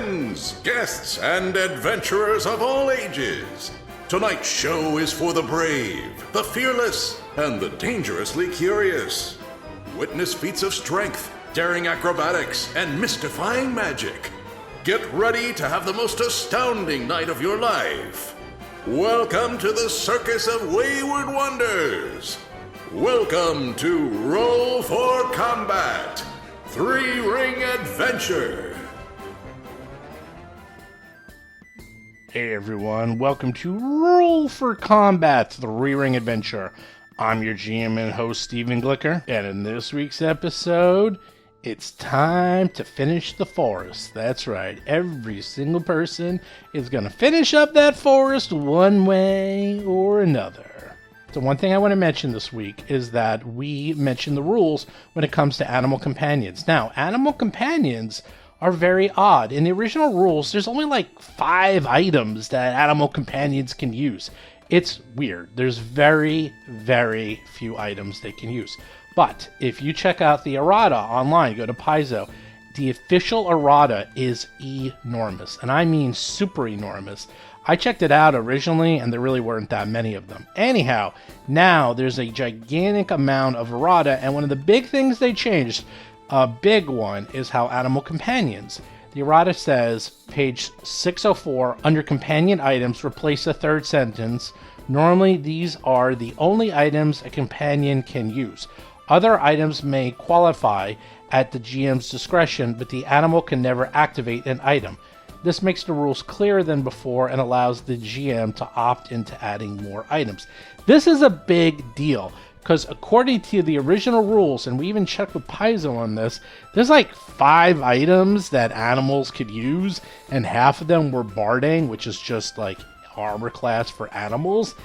friends, guests, and adventurers of all ages. Tonight's show is for the brave, the fearless, and the dangerously curious. Witness feats of strength, daring acrobatics, and mystifying magic. Get ready to have the most astounding night of your life. Welcome to the Circus of Wayward Wonders. Welcome to Roll for Combat, Three-Ring Adventure. Hey everyone, welcome to Roll for Combat, Three-Ring Adventure. I'm your GM and host, Stephen Glicker, and in this week's episode, it's time to finish the forest. That's right, every single person is going to finish up that forest one way or another. So one thing I want to mention this week is that we mentioned the rules when it comes to animal companions. Now, animal companions are very odd. In the original rules, there's only like 5 items that animal companions can use. It's weird. There's very, very few items they can use. But if you check out the errata online, go to Paizo, the official errata is enormous. And I mean super enormous. I checked it out originally, and there really weren't that many of them. Anyhow, now there's a gigantic amount of errata, and one of the big things they changed, a big one, is how animal companions. The errata says, page 604, under companion items, replace the third sentence. Normally, these are the only items a companion can use. Other items may qualify at the GM's discretion, but the animal can never activate an item. This makes the rules clearer than before and allows the GM to opt into adding more items. This is a big deal, because according to the original rules, and we even checked with Paizo on this, there's like 5 items that animals could use, and half of them were barding, which is just like armor class for animals.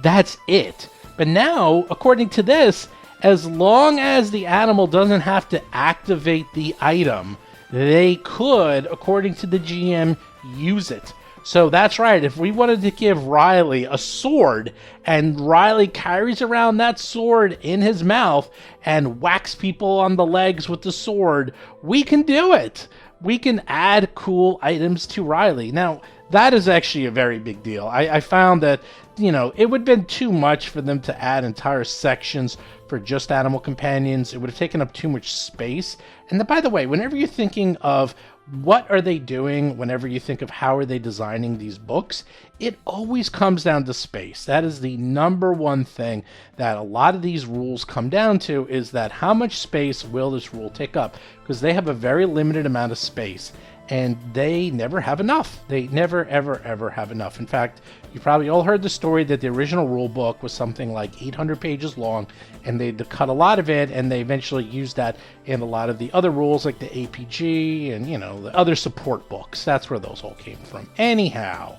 That's it. But now, according to this, as long as the animal doesn't have to activate the item, they could, according to the GM, use it. So that's right, if we wanted to give Riley a sword, and Riley carries around that sword in his mouth and whacks people on the legs with the sword, we can do it. We can add cool items to Riley. Now, that is actually a very big deal. I found that, it would have been too much for them to add entire sections for just animal companions. It would have taken up too much space. And by the way, whenever you're thinking of what are they doing, whenever you think of how are they designing these books, it always comes down to space. That is the number one thing that a lot of these rules come down to, is that how much space will this rule take up? Because they have a very limited amount of space, and they never have enough. They never, ever, ever have enough. In fact, you probably all heard the story that the original rule book was something like 800 pages long, and they cut a lot of it, and they eventually used that in a lot of the other rules, like the APG and, the other support books. That's where those all came from. Anyhow,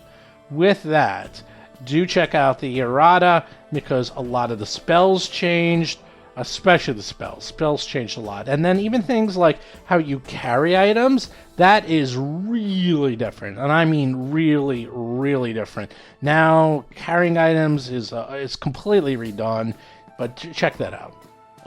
with that, do check out the errata, because a lot of the spells changed. Especially the spells. Spells changed a lot. And then even things like how you carry items, that is really different. And I mean really, really different. Now, carrying items is completely redone, but check that out.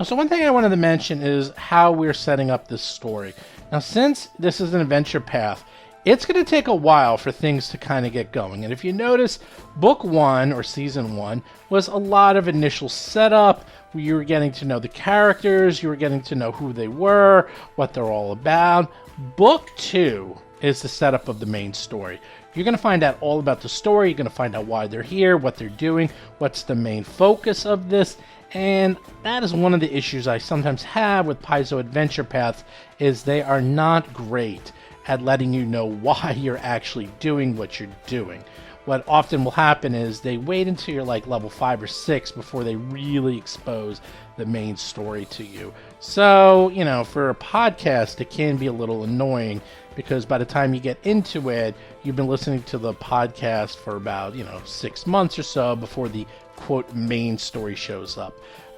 So one thing I wanted to mention is how we're setting up this story. Now, since this is an adventure path, it's going to take a while for things to kind of get going. And if you notice, Book 1, or Season 1, was a lot of initial setup. You were getting to know the characters, you were getting to know who they were, what they're all about. Book 2 is the setup of the main story. You're going to find out all about the story, you're going to find out why they're here, what they're doing, what's the main focus of this. And that is one of the issues I sometimes have with Paizo Adventure Paths, is they are not great at letting you know why you're actually doing what you're doing. What often will happen is they wait until you're like level 5 or 6 before they really expose the main story to you. So, for a podcast, it can be a little annoying, because by the time you get into it, you've been listening to the podcast for about, 6 months or so before the quote main story shows up.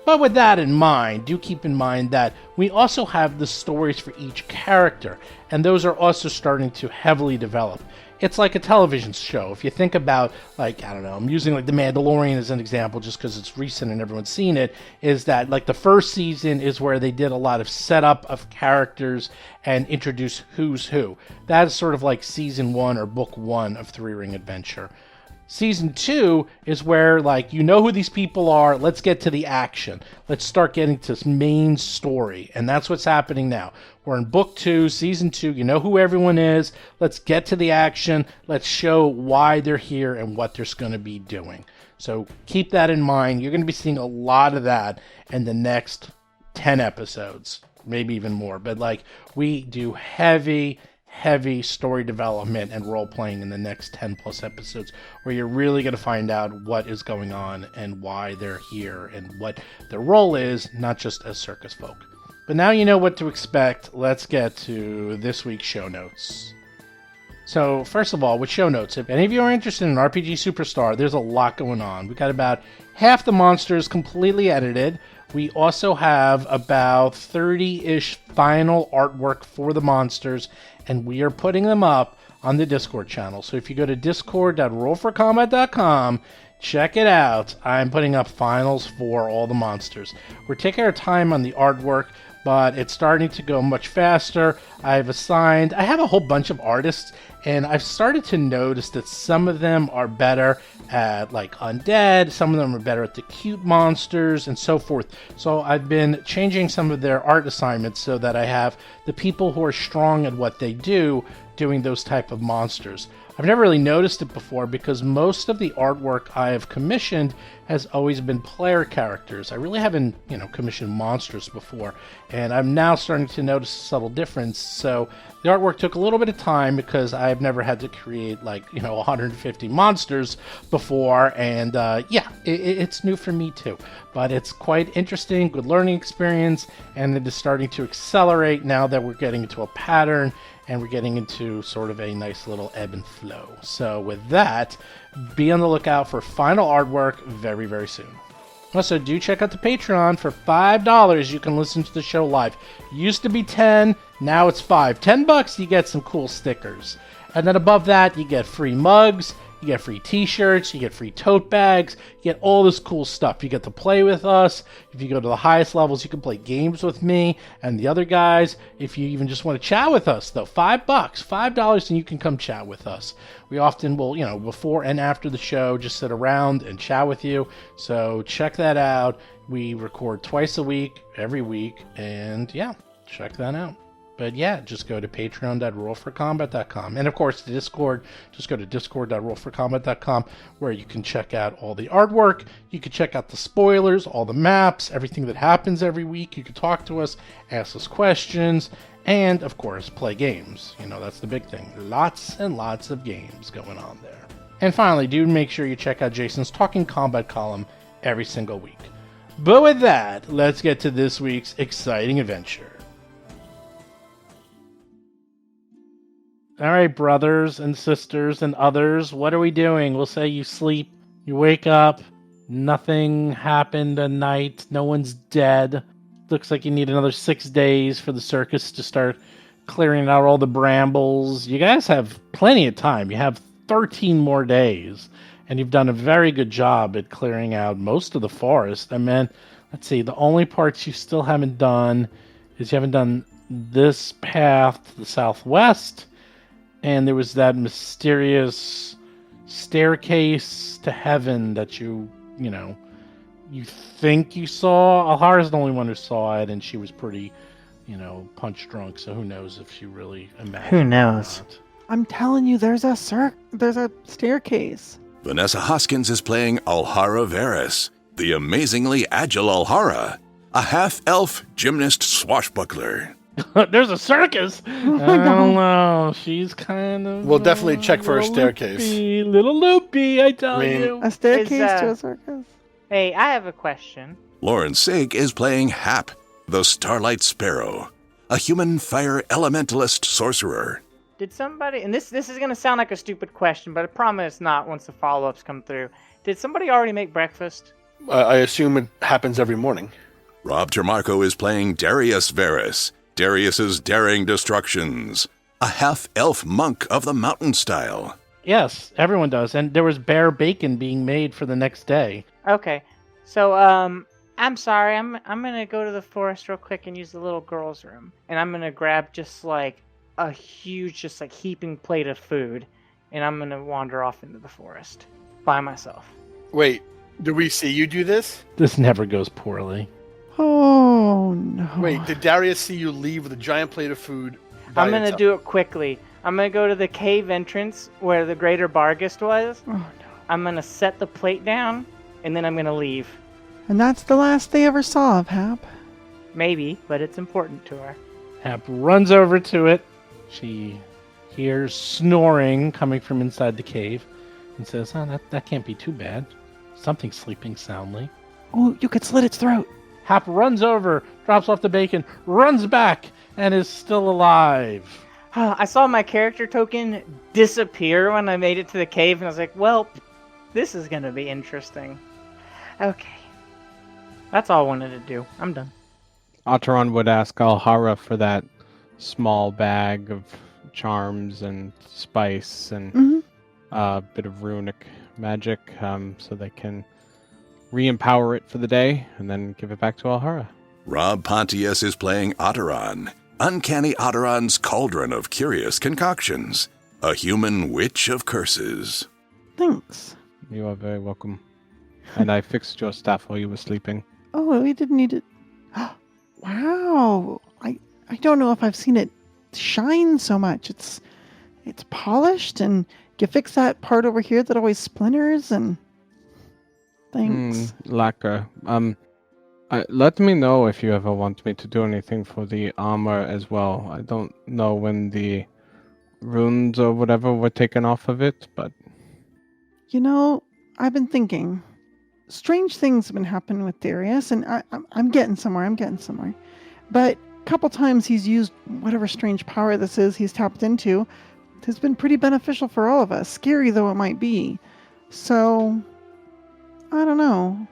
But with that in mind, do keep in mind that we also have the stories for each character, and those are also starting to heavily develop. it's like a television show. If you think about, like, I don't know, I'm using like The Mandalorian as an example just because it's recent and everyone's seen it, is that like the first season is where they did a lot of setup of characters and introduce who's who. That is sort of like season 1 or book 1 of Three Ring Adventure. Season 2 is where, like, you know who these people are. Let's get to the action. Let's start getting to main story. And that's what's happening now. We're in book 2, season 2. You know who everyone is. Let's get to the action. Let's show why they're here and what they're going to be doing. So keep that in mind. You're going to be seeing a lot of that in the next 10 episodes, maybe even more. But, like, we do heavy story development and role-playing in the next 10 plus episodes, where you're really going to find out what is going on and why they're here and what their role is, not just as circus folk. But now you know what to expect. Let's get to this week's show notes. So first of all, with show notes, if any of you are interested in RPG Superstar, there's a lot going on. We got about half the monsters completely edited. We also have about 30-ish final artwork for the monsters, and we are putting them up on the Discord channel. So if you go to discord.rollforcombat.com, check it out. I'm putting up finals for all the monsters. We're taking our time on the artwork, but it's starting to go much faster. I have a whole bunch of artists, and I've started to notice that some of them are better at, like, undead, some of them are better at the cute monsters, and so forth. So I've been changing some of their art assignments so that I have the people who are strong at what they do doing those type of monsters. I've never really noticed it before because most of the artwork I have commissioned has always been player characters. I really haven't, commissioned monsters before, and I'm now starting to notice a subtle difference. So the artwork took a little bit of time because I've never had to create 150 monsters before, and it's new for me too. But it's quite interesting, good learning experience, and it is starting to accelerate now that we're getting into a pattern and we're getting into sort of a nice little ebb and flow. So with that, be on the lookout for final artwork very, very soon. Also, do check out the Patreon. For $5, you can listen to the show live. Used to be 10, now it's 5. $10, you get some cool stickers. And then above that, you get free mugs, you get free t-shirts, you get free tote bags, you get all this cool stuff. You get to play with us. If you go to the highest levels, you can play games with me and the other guys. If you even just want to chat with us, though, $5, and you can come chat with us. We often will, before and after the show, just sit around and chat with you. So check that out. We record twice a week, every week, and check that out. But just go to patreon.rollforcombat.com. And of course, the Discord, just go to discord.rollforcombat.com, where you can check out all the artwork. You can check out the spoilers, all the maps, everything that happens every week. You can talk to us, ask us questions, and of course, play games. That's the big thing. Lots and lots of games going on there. And finally, do make sure you check out Jason's Talking Combat column every single week. But with that, let's get to this week's exciting adventure. All right, brothers and sisters and others, what are we doing? We'll say you sleep, you wake up, nothing happened at night, no one's dead. Looks like you need another 6 days for the circus to start clearing out all the brambles. You guys have plenty of time. You have 13 more days, and you've done a very good job at clearing out most of the forest. I mean, let's see, the only parts you still haven't done is you haven't done this path to the southwest, and there was that mysterious staircase to heaven that you think you saw. Alhara's the only one who saw it, and she was pretty, punch drunk, so who knows if she really imagined. Who knows? I'm telling you, there's a staircase. Vanessa Hoskins is playing Alhara Varys, the amazingly agile Alhara, a half-elf gymnast swashbuckler. There's a circus. I don't know. She's kind of. We'll definitely check for a staircase. Little loopy, I tell you. A staircase to a circus. Hey, I have a question. Lauren Sake is playing Hap, the Starlight Sparrow, a human fire elementalist sorcerer. Did somebody, and this is going to sound like a stupid question, but I promise not once the follow-ups come through. Did somebody already make breakfast? I assume it happens every morning. Rob Termarco is playing Darius Varys, Darius's daring destructions, a half-elf monk of the mountain style. Yes, everyone does. And there was bear bacon being made for the next day. Okay, so I'm sorry. I'm gonna go to the forest real quick and use the little girl's room, and I'm gonna grab just like a huge, just like heaping plate of food, and I'm gonna wander off into the forest by myself. Wait, do we see you do this? This never goes poorly. Oh no. Wait, did Darius see you leave with a giant plate of food? by I'm gonna yourself? do it quickly. I'm gonna go to the cave entrance where the Greater Bargist was. Oh no. I'm gonna set the plate down, and then I'm gonna leave. And that's the last they ever saw of Hap. Maybe, but it's important to her. Hap runs over to it. She hears snoring coming from inside the cave and says, "Oh, that can't be too bad. Something's sleeping soundly." Oh, you could slit its throat. Hap runs over, drops off the bacon, runs back, and is still alive. I saw my character token disappear when I made it to the cave, and I was like, well, this is gonna be interesting. Okay. That's all I wanted to do. I'm done. Ataran would ask Alhara for that small bag of charms and spice and Mhm. a bit of runic magic, so they can re-empower it for the day and then give it back to Alhara. Rob Pontius is playing Otteron, Uncanny Otteron's cauldron of curious concoctions, a human witch of curses. Thanks. You are very welcome. And I fixed your staff while you were sleeping. Oh, we didn't need it. Wow. I don't know if I've seen it shine so much. It's polished, and you fix that part over here that always splinters, and thanks. Lacquer. Let me know if you ever want me to do anything for the armor as well. I don't know when the runes or whatever were taken off of it, but You know, I've been thinking. Strange things have been happening with Darius, and I'm getting somewhere. But a couple times he's used whatever strange power this is he's tapped into. It has been pretty beneficial for all of us, scary though it might be. So, I don't know.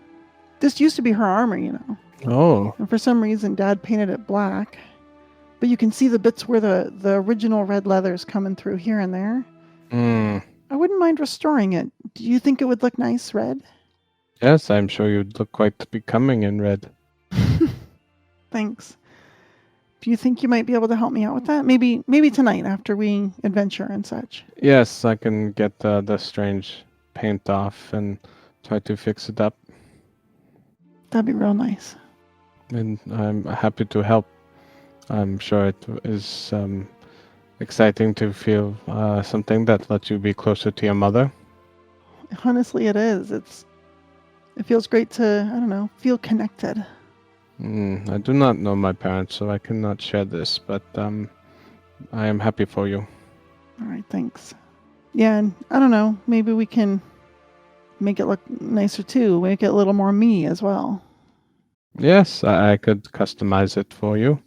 This used to be her armor, you know. oh, And for some reason, Dad painted it black. But you can see the bits where the original red leather's coming through here and there. I wouldn't mind restoring it. Do you think it would look nice red? yes, I'm sure you'd look quite becoming in red. Thanks. Do you think you might be able to help me out with that? Maybe tonight after we adventure and such. Yes, I can get the strange paint off and try to fix it up. That'd be real nice. And I'm happy to help. I'm sure it is exciting to feel something that lets you be closer to your mother. Honestly, it is. It feels great to, I don't know, feel connected. I do not know my parents, so I cannot share this, but I am happy for you. All right, thanks. Yeah, and I don't know, maybe we can make it look nicer too. Make it a little more me as well. Yes, I could customize it for you.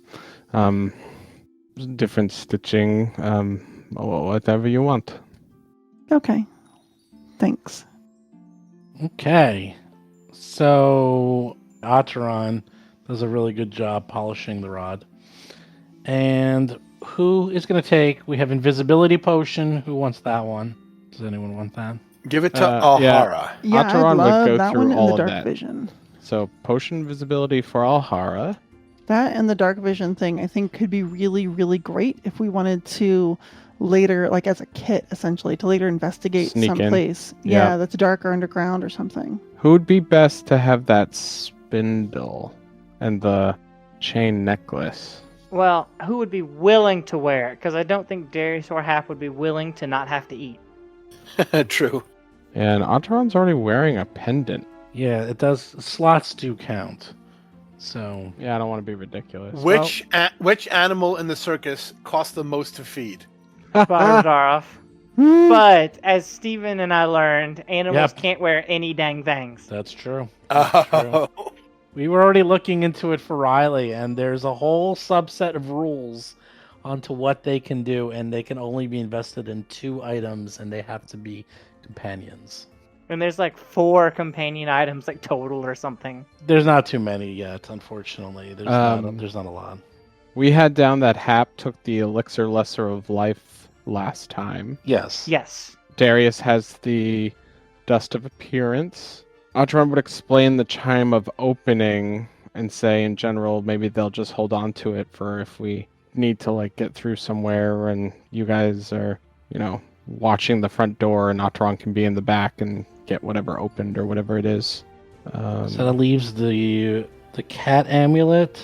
Different stitching, or whatever you want. Okay. Thanks. Okay. So, Ataran does a really good job polishing the rod. And who is going to take? We have invisibility potion. Who wants that one? Does anyone want that? Give it to Yeah. Alhara. Yeah, Ataran I'd would love go that through one and all the of dark that. vision. So, potion visibility for Alhara. That and the dark vision thing I think could be really, really great if we wanted to later, like as a kit essentially, to later investigate Sneak in. someplace. Yeah. Yeah, that's darker underground or something. Who would be best to have that spindle and the chain necklace? Well, who would be willing to wear it? Because I don't think Darius or Hap would be willing to not have to eat. True. And Ataran's already wearing a pendant. Yeah, it does. Slots do count. So, Yeah, I don't want to be ridiculous. Which animal in the circus costs the most to feed? Bardaroff. Hmm. But as Steven and I learned, animals Yep. can't wear any dang things. that's true. Oh. We were already looking into it for Riley, and there's a whole subset of rules onto what they can do, and they can only be invested in 2 items, and they have to be companions. And there's like 4 companion items, like total or something. There's not too many yet, unfortunately. There's not a lot. We had down that Hap took the elixir lesser of life last time. Yes. Yes. Darius has the dust of appearance. Atron would explain the chime of opening and say in general maybe they'll just hold on to it for if we need to like get through somewhere and you guys are, watching the front door and Atron can be in the back and get whatever opened or whatever it is. So that leaves the cat amulet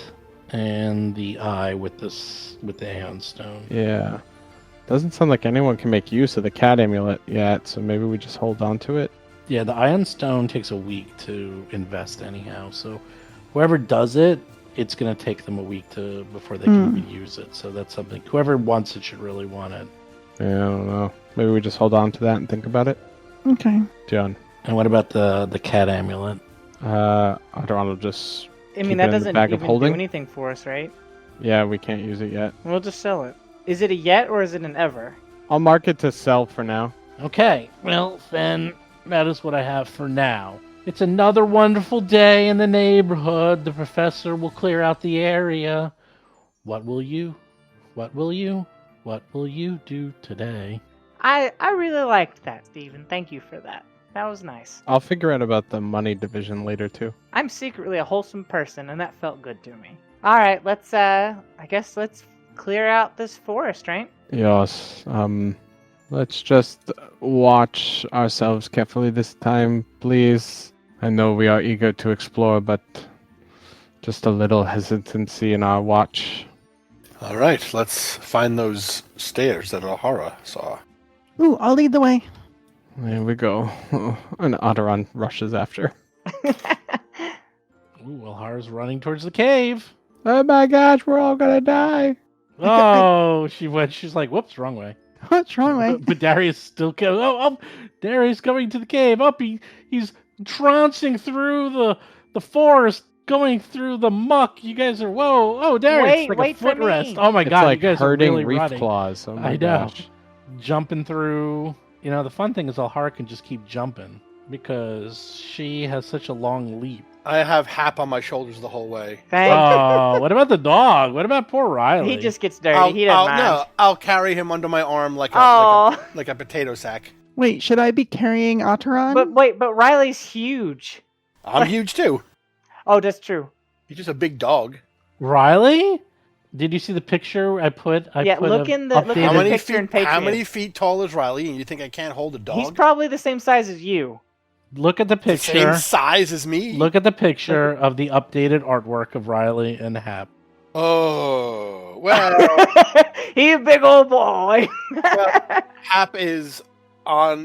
and the eye with the Aeon Stone. Yeah. Doesn't sound like anyone can make use of the cat amulet yet, so maybe we just hold on to it. Yeah, the Ion Stone takes a week to invest anyhow, so whoever does it, it's going to take them a week before they can even use it. So that's something, whoever wants it should really want it. Yeah, I don't know. Maybe we just hold on to that and think about it. Okay. John. And what about the cat amulet? Atron will just I keep mean, it that in the doesn't bag of even do holding? anything for us, right? Yeah, we can't use it yet. We'll just sell it. Is it a yet or is it an ever? I'll mark it to sell for now. Okay, well, then that is what I have for now. It's another wonderful day in the neighborhood. The professor will clear out the area. What will you do today? I really liked that, Steven. Thank you for that. That was nice. I'll figure out about the money division later too. I'm secretly a wholesome person, and that felt good to me. All right, let's clear out this forest, right? Yes. Let's just watch ourselves carefully this time, please. I know we are eager to explore, but just a little hesitancy in our watch. All right, let's find those stairs that Ahara saw. Ooh, I'll lead the way. There we go. And Otteron rushes after. Ooh, well, Hara's running towards the cave. Oh my gosh, we're all gonna die. Oh, she's like, whoops, wrong way. What's wrong, way? But Darius still goes. Oh, Darius coming to the cave. He's trouncing through the forest, going through the muck. You guys are Darius, Wait, like wait a foot for me. rest. Oh my It's god, like you guys hurting are really reef running. claws. Oh my I know, gosh. jumping through. The fun thing is Alhara can just keep jumping because she has such a long leap. I have Hap on my shoulders the whole way. Thank Oh, what about the dog? What about poor Riley? He just gets dirty. He doesn't mind. I'll carry him under my arm like a potato sack. Wait, should I be carrying Otteron? But Riley's huge. I'm huge too. Oh, that's true. He's just a big dog. Riley? Did you see the picture I put? Look in the picture in Patriot. How many feet tall is Riley? And you think I can't hold a dog? He's probably the same size as you. Look at the the picture. same size as me. Look at the picture of the updated artwork of Riley and Hap. Oh well. He's a big old boy. Well, Hap is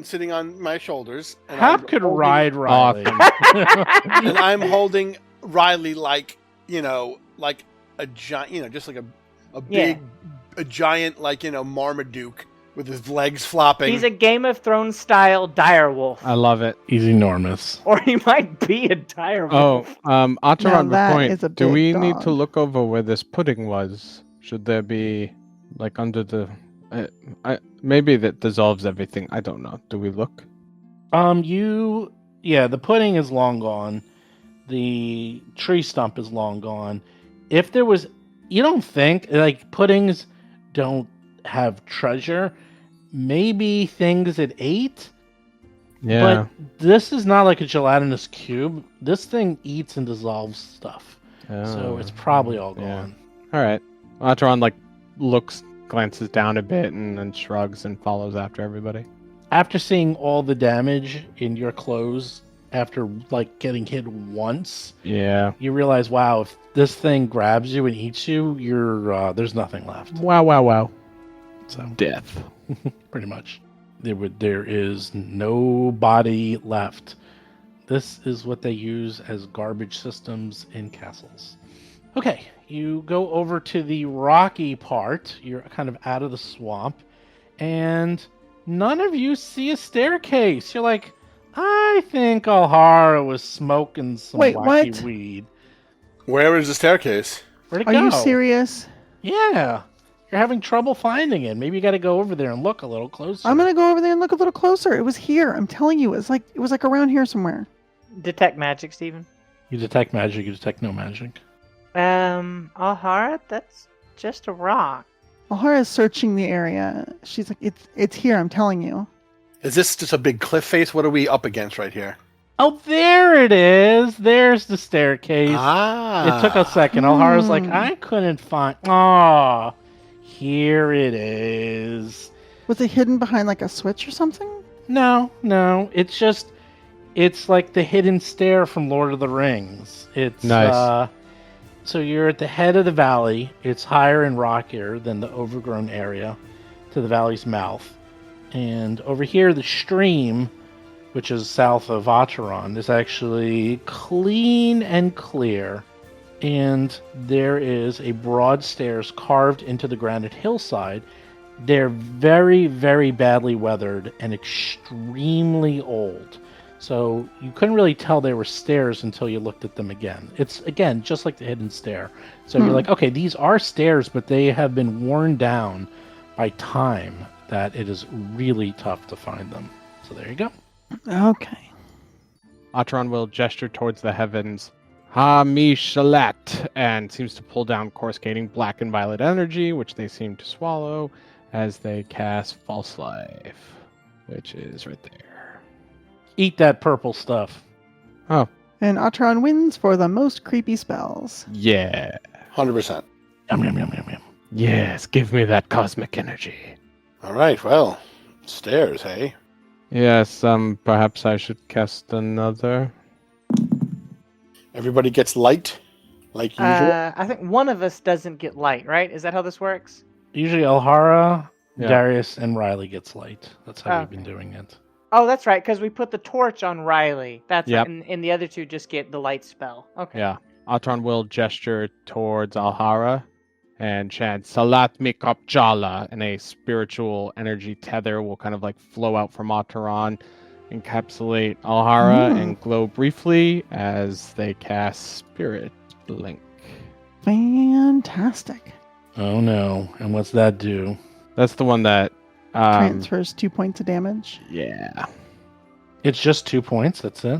sitting on my shoulders. And Hap could ride Riley. and I'm holding Riley like a giant, just like a big, a giant Marmaduke with his legs flopping. He's a Game of Thrones style direwolf. I love it. He's enormous. Or he might be a direwolf. Otteron, that point. is a Do big we need dog. to look over where this pudding was? Should there be, under the... maybe that dissolves everything. I don't know. Do we look? The pudding is long gone. The tree stump is long gone. If there was... You don't think, puddings don't have treasure. Maybe things it ate? Yeah. But this is not like a gelatinous cube. This thing eats and dissolves stuff. So it's probably all gone. All right. Otteron, glances down a bit and then shrugs and follows after everybody. After seeing all the damage in your clothes, after getting hit once, Yeah. you realize, wow, if this thing grabs you and eats you, there's nothing left. Wow. So Death. pretty much, there is no body left. This is what they use as garbage systems in castles. Okay, you go over to the rocky part. You're kind of out of the swamp, and none of you see a staircase. You're like, I think Alhara was smoking some Wait, wacky what? weed. Where is the staircase? Where'd it Are go? you serious? Yeah. You're having trouble finding it. Maybe you got to go over there and look a little closer. I'm gonna go over there and look a little closer. It was here. I'm telling you, it was like around here somewhere. Detect magic, Steven. You detect magic, you detect no magic. Alhara, that's just a rock. Alhara's searching the area. She's like, it's here, I'm telling you. Is this just a big cliff face? What are we up against right here? Oh, there it is. There's the staircase. Ah. It took a second. Alhara's like, I couldn't find... Oh, here it is. Was it hidden behind like a switch or something? No. It's like the hidden stair from Lord of the Rings. It's Nice. So you're at the head of the valley. It's higher and rockier than the overgrown area to the valley's mouth. And over here, the stream, which is south of Acheron, is actually clean and clear. And there is a broad stairs carved into the granite hillside. They're very, very badly weathered and extremely old. So you couldn't really tell they were stairs until you looked at them again. It's, again, just like the hidden stair. So you're like, okay, these are stairs, but they have been worn down by time that it is really tough to find them. So there you go. Okay. Atron will gesture towards the heavens. Ha-mi-shalat, and seems to pull down coruscating black and violet energy, which they seem to swallow as they cast False Life, which is right there. Eat that purple stuff. Oh. And Atron wins for the most creepy spells. Yeah. 100%. Yum, yum, yum, yum, yum. Yes, give me that cosmic energy. All right, well, stairs, hey? Yes, perhaps I should cast another. Everybody gets light, like usual? I think one of us doesn't get light, right? Is that how this works? Usually Alhara, Yeah. Darius, and Riley gets light. That's how we've Okay. been doing it. Oh, that's right, because we put the torch on Riley. That's Yep. right, and the other two just get the light spell. Okay. Yeah. Atron will gesture towards Alhara and chant Salat Mikop Jala, and a spiritual energy tether will kind of like flow out from Atron, encapsulate Alhara, and glow briefly as they cast Spirit Blink. Fantastic. Oh no. And what's that do? That's the one that Transfers 2 points of damage yeah. It's just 2 points, that's it?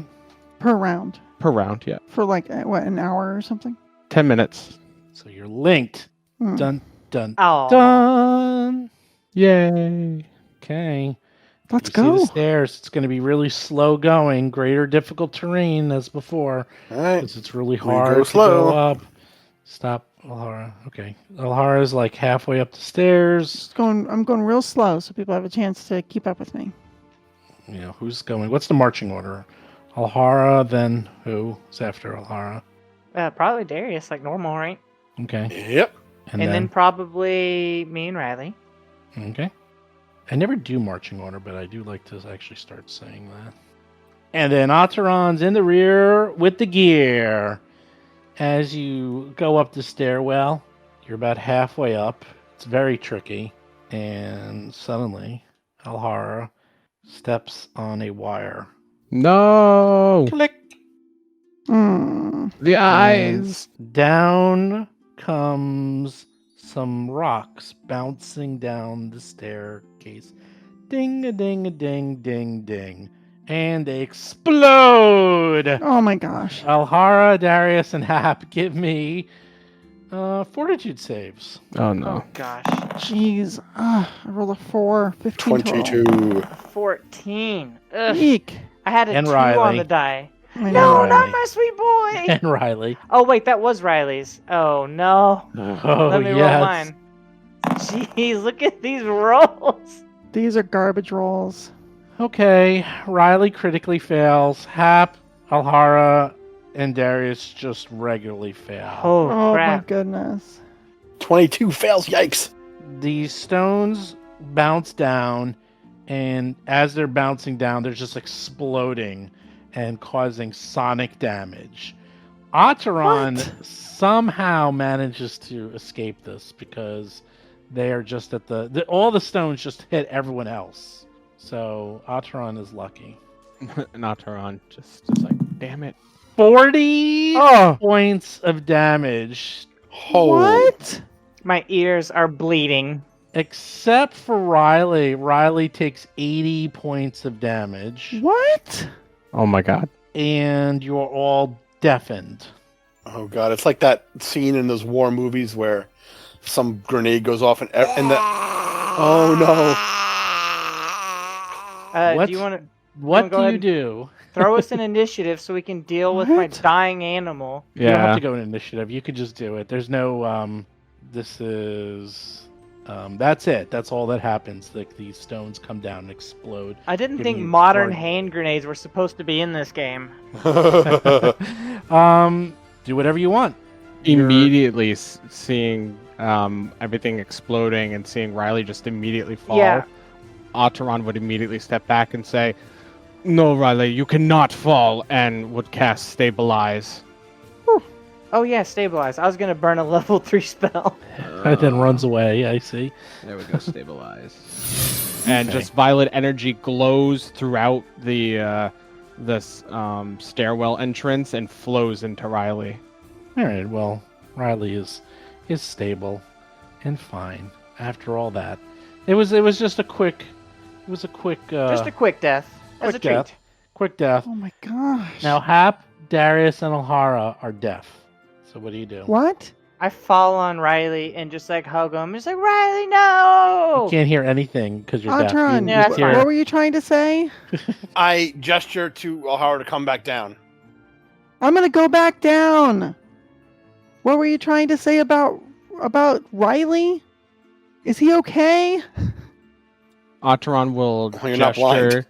per round Per round, yeah. for like, what, an hour or something? 10 minutes. So you're linked. Hmm. Dun, dun, Oh. dun. Yay. Okay. Let's You see go. the stairs. It's going to be really slow going. Greater difficult terrain as before. All right. Because it's really We hard go to slow. go up. Stop, Alhara. Okay. Alhara's like halfway up the stairs. I'm going real slow so people have a chance to keep up with me. You know, who's going? What's the marching order? Alhara, then who is after Alhara? Probably Darius, like normal, right? Okay. Yep. And, And then probably me and Riley. Okay. I never do marching order, but I do like to actually start saying that. And then Acheron's in the rear with the gear. As you go up the stairwell, you're about halfway up. It's very tricky. And suddenly, Alhara steps on a wire. No. Click! The eyes. Down comes some rocks bouncing down the staircase. Ding a ding a ding ding ding. And they explode! Oh my gosh. Alhara, Darius, and Hap give me fortitude saves. Oh no. Oh gosh. Jeez. I rolled a 4. 15 total. 22. 14. Ugh. Eek. I had a And 2 Riley. on the die. I No, know. Riley. not my sweet boy. And Riley. Oh wait, that was Riley's. Oh no. Oh, Let me roll yes. mine. Jeez, look at these rolls. These are garbage rolls. Okay, Riley critically fails. Hap, Alhara, and Darius just regularly fail. Oh, Oh crap. my goodness. 22 fails, yikes. These stones bounce down, and as they're bouncing down, they're just exploding and causing sonic damage. Acheron somehow manages to escape this because they are just at all the stones just hit everyone else. So Acheron is lucky. Not Taran. Just like, damn it. 40 Oh. points of damage, What? My ears are bleeding. except for Riley. Riley takes 80 points of damage, What? Oh my god. and you're all deafened. Oh god, it's like that scene in those war movies where some grenade goes off and the. Oh no! What? Do you want to What go do ahead you and do? throw us an initiative so we can deal with my What? dying animal? You don't have Yeah. to go in initiative. You could just do it. There's no this is that's it. That's all that happens. Like these stones come down and explode. I didn't Giving think you modern guard- hand grenades were supposed to be in this game. Do whatever you want. You're- Immediately seeing everything exploding and seeing Riley just immediately fall, Yeah. Otteron would immediately step back and say, "No, Riley, you cannot fall," and would cast Stabilize. Oh yeah, stabilize. I was gonna burn a level 3 spell. and then runs away. I see. There we go, Stabilize. And Okay. just violet energy glows throughout the this stairwell entrance and flows into Riley. All right. Well, Riley is stable and fine after all that. It was just a quick. It was a quick. Just a quick death. As a quick death. treat. Quick death. Oh my gosh. Now Hap, Darius, and Alhara are deaf. So what do you do? What? I fall on Riley and just like hug him. Just like Riley, no! You can't hear anything because you're deaf. Atron, Yeah, that's fine. what were you trying to say? I gesture to O'Hara to come back down. I'm gonna go back down. What were you trying to say about Riley? Is he okay? Otteron will You're not blind. gesture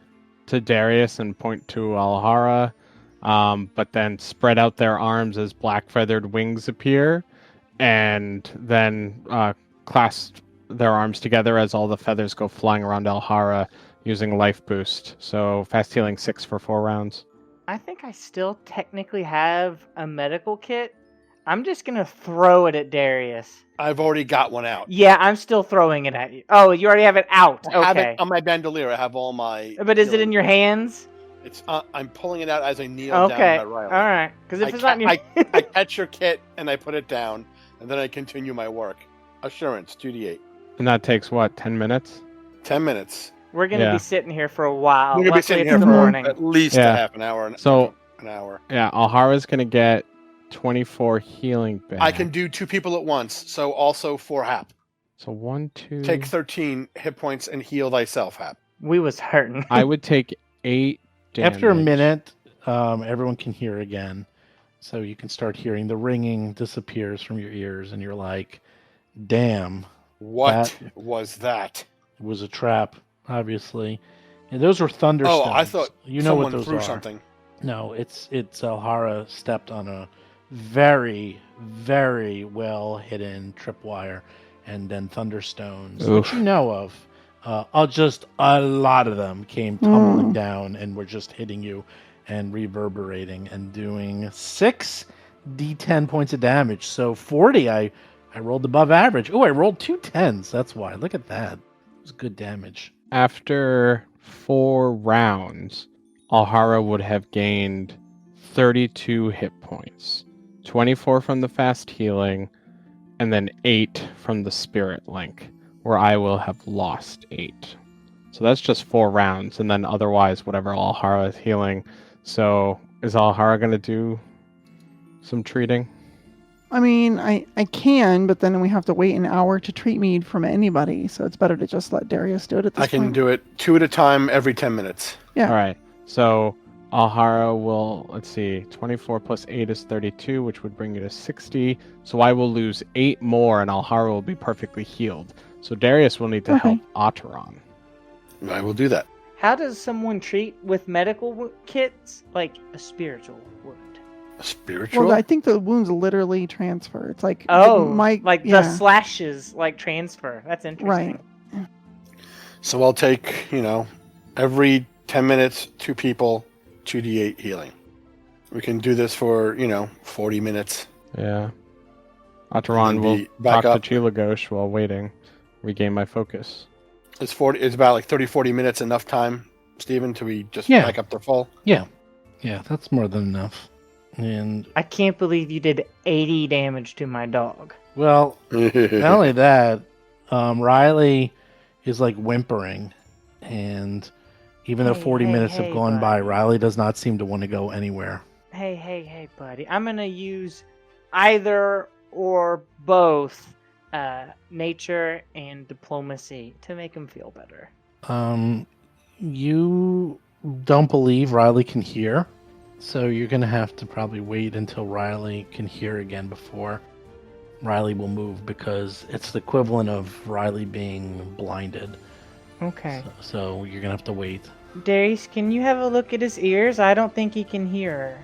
to Darius and point to Alhara, but then spread out their arms as black feathered wings appear, and then clasp their arms together as all the feathers go flying around Alhara using life boost. So fast healing 6 for 4 rounds. I think I still technically have a medical kit. I'm just gonna throw it at Darius. I've already got one out. Yeah, I'm still throwing it at you. Oh, you already have it out. I have Okay. it on my bandolier. I have all my. But is it in your hands? It's. I'm pulling it out as I kneel Okay. down by Riley. All right. Because if I it's not in your I catch your kit and I put it down, and then I continue my work. Assurance, 2d8. And that takes what, 10 minutes? 10 minutes. we're gonna Yeah. be sitting here for a while. We're gonna be Luckily, sitting it's here the for morning. at least Yeah. a half an hour. So An hour. yeah, Alhara's gonna get 24 healing back. I can do 2 people at once, so also 4 Hap. So 1, 2. Take 13 hit points and heal thyself, Hap. We was hurting. I would take 8 damage. After a minute, everyone can hear again. So you can start hearing the ringing disappears from your ears, and you're like, damn, What was that? it was a trap, obviously. And those were thunderstones. Oh, I thought you know what someone those threw are. something. No, it's Alhara stepped on a very, very well hidden tripwire and then thunderstones, which Oof. you know of. A lot of them came tumbling down and were just hitting you and reverberating and doing 6 d10 points of damage. So 40, I rolled above average. Oh, I rolled 2 10s. That's why. Look at that. It was good damage. After 4 rounds, Alhara would have gained 32 hit points, 24 from the fast healing, and then 8 from the spirit link, where I will have lost 8. So that's just 4 rounds, and then otherwise, whatever Alhara is healing. So is Alhara going to do some treating? I mean, I can, but then we have to wait an hour to treat mead from anybody, so it's better to just let Darius do it at this I can point. do it 2 at a time every 10 minutes. Yeah. All right. So Alhara will, let's see, 24 plus 8 is 32, which would bring you to 60. So I will lose 8 more, and Alhara will be perfectly healed. So Darius will need to Okay. help Otteron. I will do that. How does someone treat with medical kits like a spiritual wound? A spiritual? Well, I think the wounds literally transfer. It's like Oh, the the slashes like transfer. That's interesting. Right. So I'll take, every 10 minutes, 2 people, 2d8 healing. We can do this for, 40 minutes. Yeah. And Otteron then will be back talk up. to Chilagosh while waiting. Regain my focus. It's about like 30, 40 minutes enough time, Steven, till we just Yeah. back up to full. Yeah, that's more than enough. And, I can't believe you did 80 damage to my dog. well, not only that, Riley is like whimpering, and even though Hey, 40 hey, minutes hey, have gone by, buddy. Riley does not seem to want to go anywhere. Hey, buddy. I'm gonna use either or both nature and diplomacy to make him feel better. You don't believe Riley can hear, so you're gonna have to probably wait until Riley can hear again before Riley will move, because it's the equivalent of Riley being blinded. Okay. So you're gonna have to wait. Darius, can you have a look at his ears? I don't think he can hear.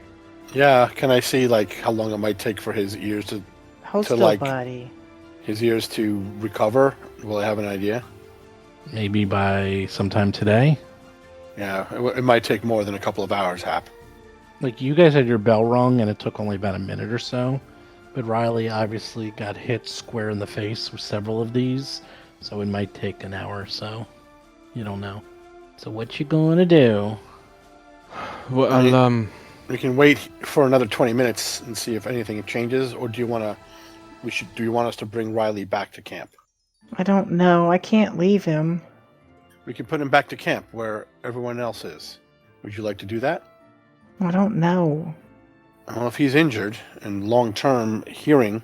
Yeah, can I see like how long it might take for his ears to Hold To, still, like- buddy. his ears to recover? Will I have an idea? Maybe by sometime today. Yeah, it might take more than a couple of hours, Hap. Like, you guys had your bell rung and it took only about a minute or so, but Riley obviously got hit square in the face with several of these, so it might take an hour or so. You don't know. So what you gonna do? Well, We can wait for another 20 minutes and see if anything changes, or do you want to? Do you want us to bring Riley back to camp? I don't know. I can't leave him. We can put him back to camp where everyone else is. Would you like to do that? I don't know. Well, if he's injured and long-term hearing,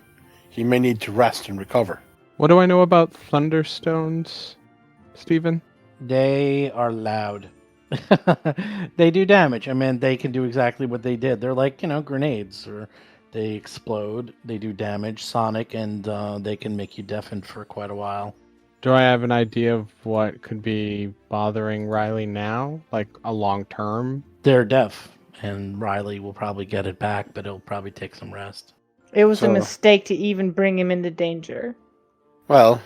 he may need to rest and recover. what do I know about thunderstones, Stephen? They are loud. They do damage. I mean, they can do exactly what they did. They're like, grenades, or they explode, they do damage, sonic, and they can make you deafened for quite a while. Do I have an idea of what could be bothering Riley now? Like a long term? They're deaf, and Riley will probably get it back, but it'll probably take some rest. It was a So- mistake to even bring him into danger. Well,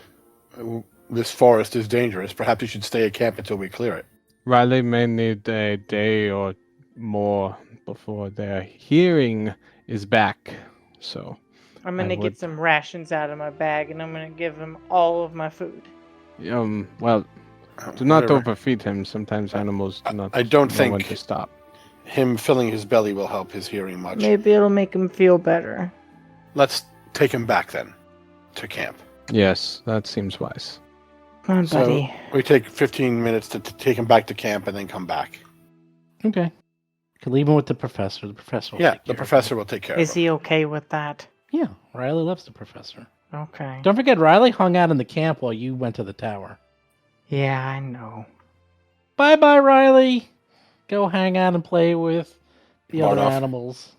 this forest is dangerous. Perhaps you should stay at camp until we clear it. Riley may need a day or more before their hearing is back. So, I'm gonna I get would- some rations out of my bag, and I'm gonna give him all of my food. well, do not Whatever. overfeed him. Sometimes animals do not I don't know when think- to stop. Him filling his belly will help his hearing much. Maybe it'll make him feel better. Let's take him back then to camp. Yes, that seems wise. Come on, So buddy. we take 15 minutes to take him back to camp and then come back. Okay. You can leave him with the professor. The professor will Yeah, take the care of professor will take care Is of him. he okay with that? him. Yeah, Riley loves the professor. Okay. Don't forget, Riley hung out in the camp while you went to the tower. Yeah, I know. Bye-bye, Riley. Go hang out and play with the other Bardoff. animals.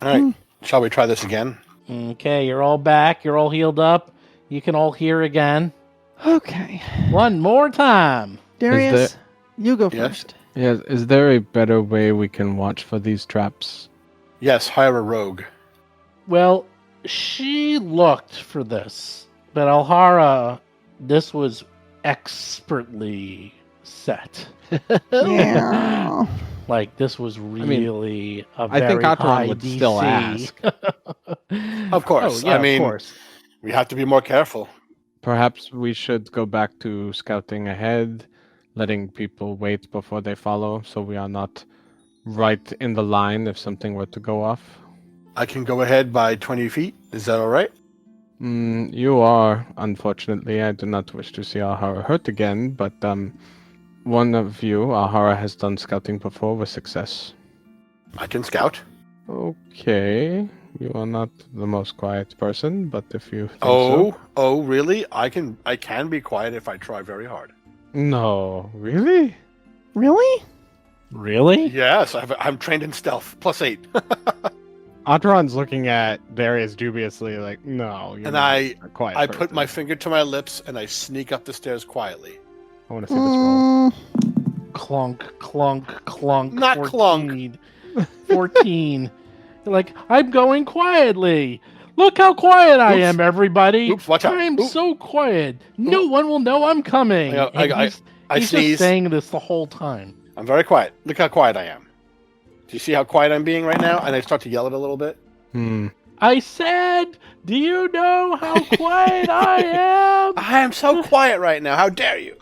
All right, shall we try this again? Okay, you're all back. You're all healed up. You can all hear again. Okay. One more time. Darius, you go Yes? first. Yes, is there a better way we can watch for these traps? Yes, hire a rogue. Well, she looked for this, but Alhara, this was expertly set. Yeah. Like, this was really a I very think Atron high would DC. still ask. Of course. Oh, yeah, I mean, of course. we have to be more careful. Perhaps we should go back to scouting ahead, letting people wait before they follow, so we are not right in the line if something were to go off. I can go ahead by 20 feet. Is that all right? You are, unfortunately. I do not wish to see Ahara hurt again, but one of you, Ahara, has done scouting before with success. I can scout. Okay. You are not the most quiet person, but if you think so. Oh, really? I can be quiet if I try very hard. No, really? Really? Really? Yes, I'm trained in stealth. +8. Atron's looking at Darius dubiously, like, no, you're And not I a quiet I put person. my finger to my lips and I sneak up the stairs quietly. I want to see this roll. Clunk, clunk, clunk. Not 14. 14. You're like, I'm going quietly. Look how quiet I Oops. am, everybody. Oops, watch out. I'm Oop. so quiet. No one will know I'm coming. And I he's sneeze. just saying this the whole time. I'm very quiet. Look how quiet I am. Do you see how quiet I'm being right now? And I start to yell it a little bit. I said, do you know how quiet I am? I am so quiet right now. How dare you?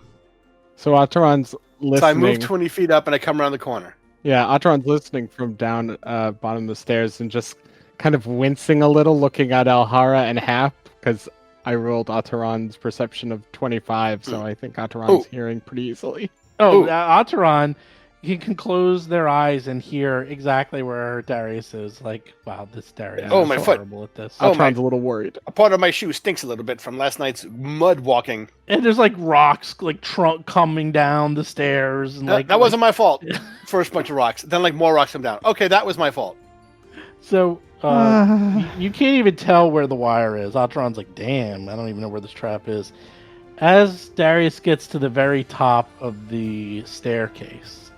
So Atron's listening. So I move 20 feet up and I come around the corner. Yeah, Atron's listening from down bottom of the stairs and just kind of wincing a little, looking at Alhara and Hap, because I rolled Atron's perception of 25, so I think Atron's Oh. hearing pretty easily. Oh, Ooh. Ataran, you can close their eyes and hear exactly where Darius is. Like, wow, this Darius Oh, is my foot. horrible at this. Oh, Altron's a little worried. A part of my shoe stinks a little bit from last night's mud walking. And there's like rocks, like trunk coming down the stairs, and That wasn't my fault. First bunch of rocks, then like more rocks come down. Okay, that was my fault. So you can't even tell where the wire is. Altron's like, damn, I don't even know where this trap is. As Darius gets to the very top of the staircase,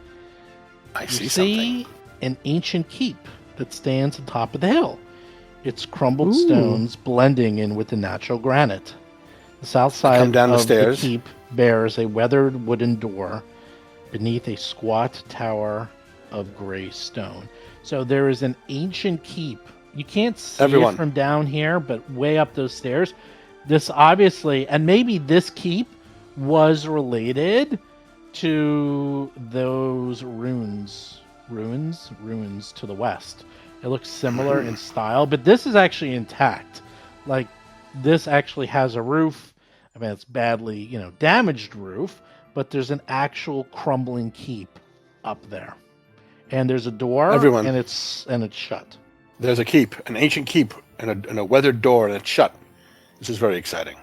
I you see see something. an ancient keep that stands on top of the hill. Its crumbled Ooh. stones blending in with the natural granite. The south side Come down the of stairs. the keep bears a weathered wooden door beneath a squat tower of gray stone. So there is an ancient keep. You can't see Everyone. it from down here, but way up those stairs. This obviously, and maybe this keep was related to those ruins to the west. It looks similar in style, but this is actually intact. Like, this actually has a roof. I mean, it's badly, damaged roof, but there's an actual crumbling keep up there. And there's a door, Everyone. and it's shut. There's a keep, an ancient keep, and a weathered door, and it's shut. This is very exciting.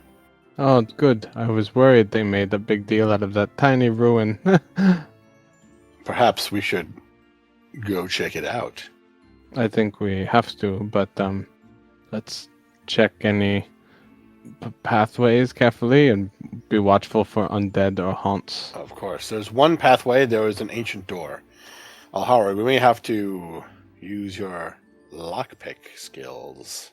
Oh, good. I was worried they made a big deal out of that tiny ruin. Perhaps we should go check it out. I think we have to, but let's check any pathways carefully and be watchful for undead or haunts. Of course. There's one pathway. There is an ancient door. Alhara, we may have to use your lockpick skills.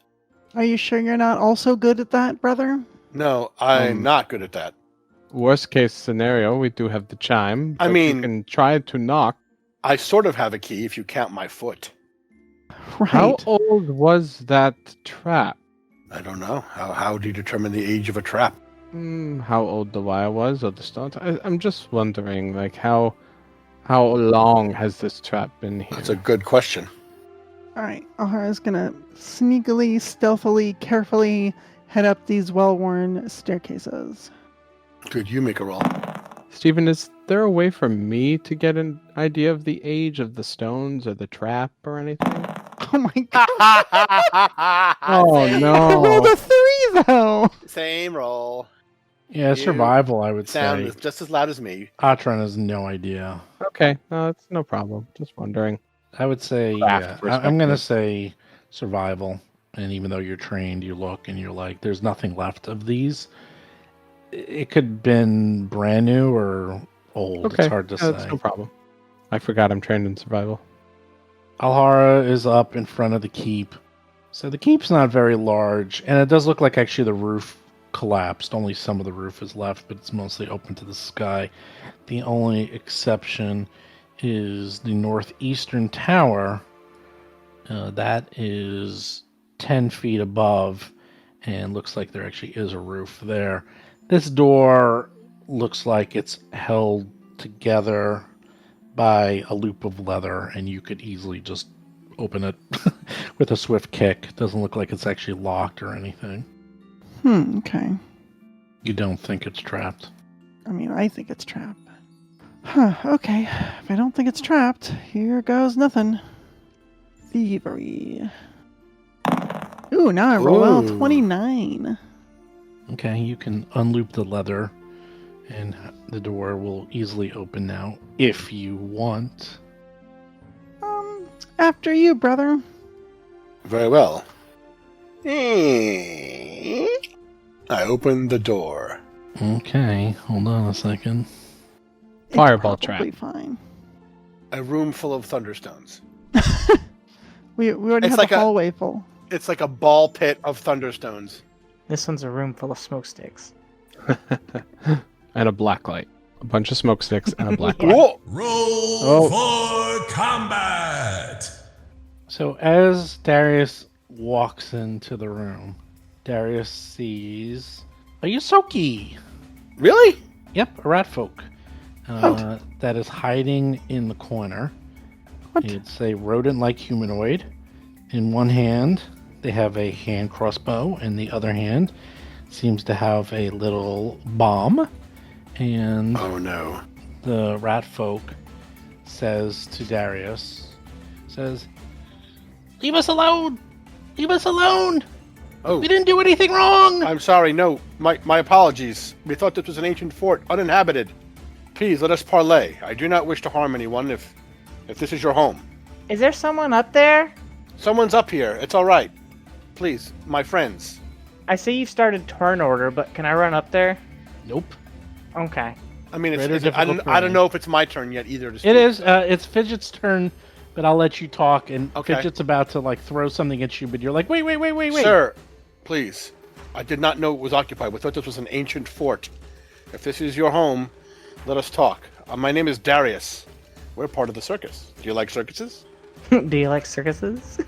Are you sure you're not also good at that, brother? No, I'm not good at that. Worst case scenario, we do have the chime. I but mean- you can try to knock. I sort of have a key if you count my foot. Right. How old was that trap? I don't know. How do you determine the age of a trap? How old the wire was or the stone? I'm just wondering, like, how long has this trap been here? That's a good question. All right. Alhara's gonna sneakily, stealthily, carefully head up these well-worn staircases. Could you make a roll? Stephen, is there a way for me to get an idea of the age of the stones or the trap or anything? Oh my god! Oh I no! rolled a 3 though. Same roll. Yeah, You survival, I would Sound say. is just as loud as me. Atron has no idea. Okay, no, it's no problem. Just wondering. I would say, Craft I'm going to perspective. say survival. And even though you're trained, you look and you're like, there's nothing left of these. It could have been brand new or old. Okay, It's hard to that's say. no problem. I forgot I'm trained in survival. Alhara is up in front of the keep. So the keep's not very large. And it does look like actually the roof collapsed. Only some of the roof is left, but it's mostly open to the sky. The only exception is the northeastern tower. That is 10 feet above, and looks like there actually is a roof there. This door looks like it's held together by a loop of leather, and you could easily just open it with a swift kick. It doesn't look like it's actually locked or anything. Okay. You don't think it's trapped. I mean, I think it's trapped. Huh, okay. If I don't think it's trapped, here goes nothing. Thievery. Ooh, now I roll out Ooh. 29. Okay, you can unloop the leather, and the door will easily open now, if you want. After you, brother. Very well. I opened the door. Okay, hold on a second. It's Fireball probably trap. Fine. A room full of thunderstones. We already It's have like a a- hallway full. It's like a ball pit of thunderstones. This one's a room full of smokesticks. And a black light. A bunch of smoke sticks and a black Yeah. light. Whoa! Roll for combat! So as Darius walks into the room, Darius sees a Yosoki. Really? Yep, a rat folk. That is hiding in the corner. What? It's a rodent-like humanoid. In one hand, they have a hand crossbow, and the other hand seems to have a little bomb. And Oh no. the rat folk says to Darius, says, "Leave us alone! Leave us alone! Oh, We didn't do anything wrong!" I'm sorry. No, my apologies. We thought this was an ancient fort, uninhabited. Please let us parley. I do not wish to harm anyone if this is your home. Is there someone up there? Someone's up here. It's all right. Please, my friends. I see you've started turn order, but can I run up there? Nope. Okay. I mean, Rather I difficult don't terrain. know if it's my turn yet either. To It speak. is. It's Fidget's turn, but I'll let you talk. And Okay. Fidget's about to like throw something at you, but you're like, wait. Sir, please. I did not know it was occupied. We thought this was an ancient fort. If this is your home, let us talk. My name is Darius. We're part of the circus. Do you like circuses? Do you like circuses?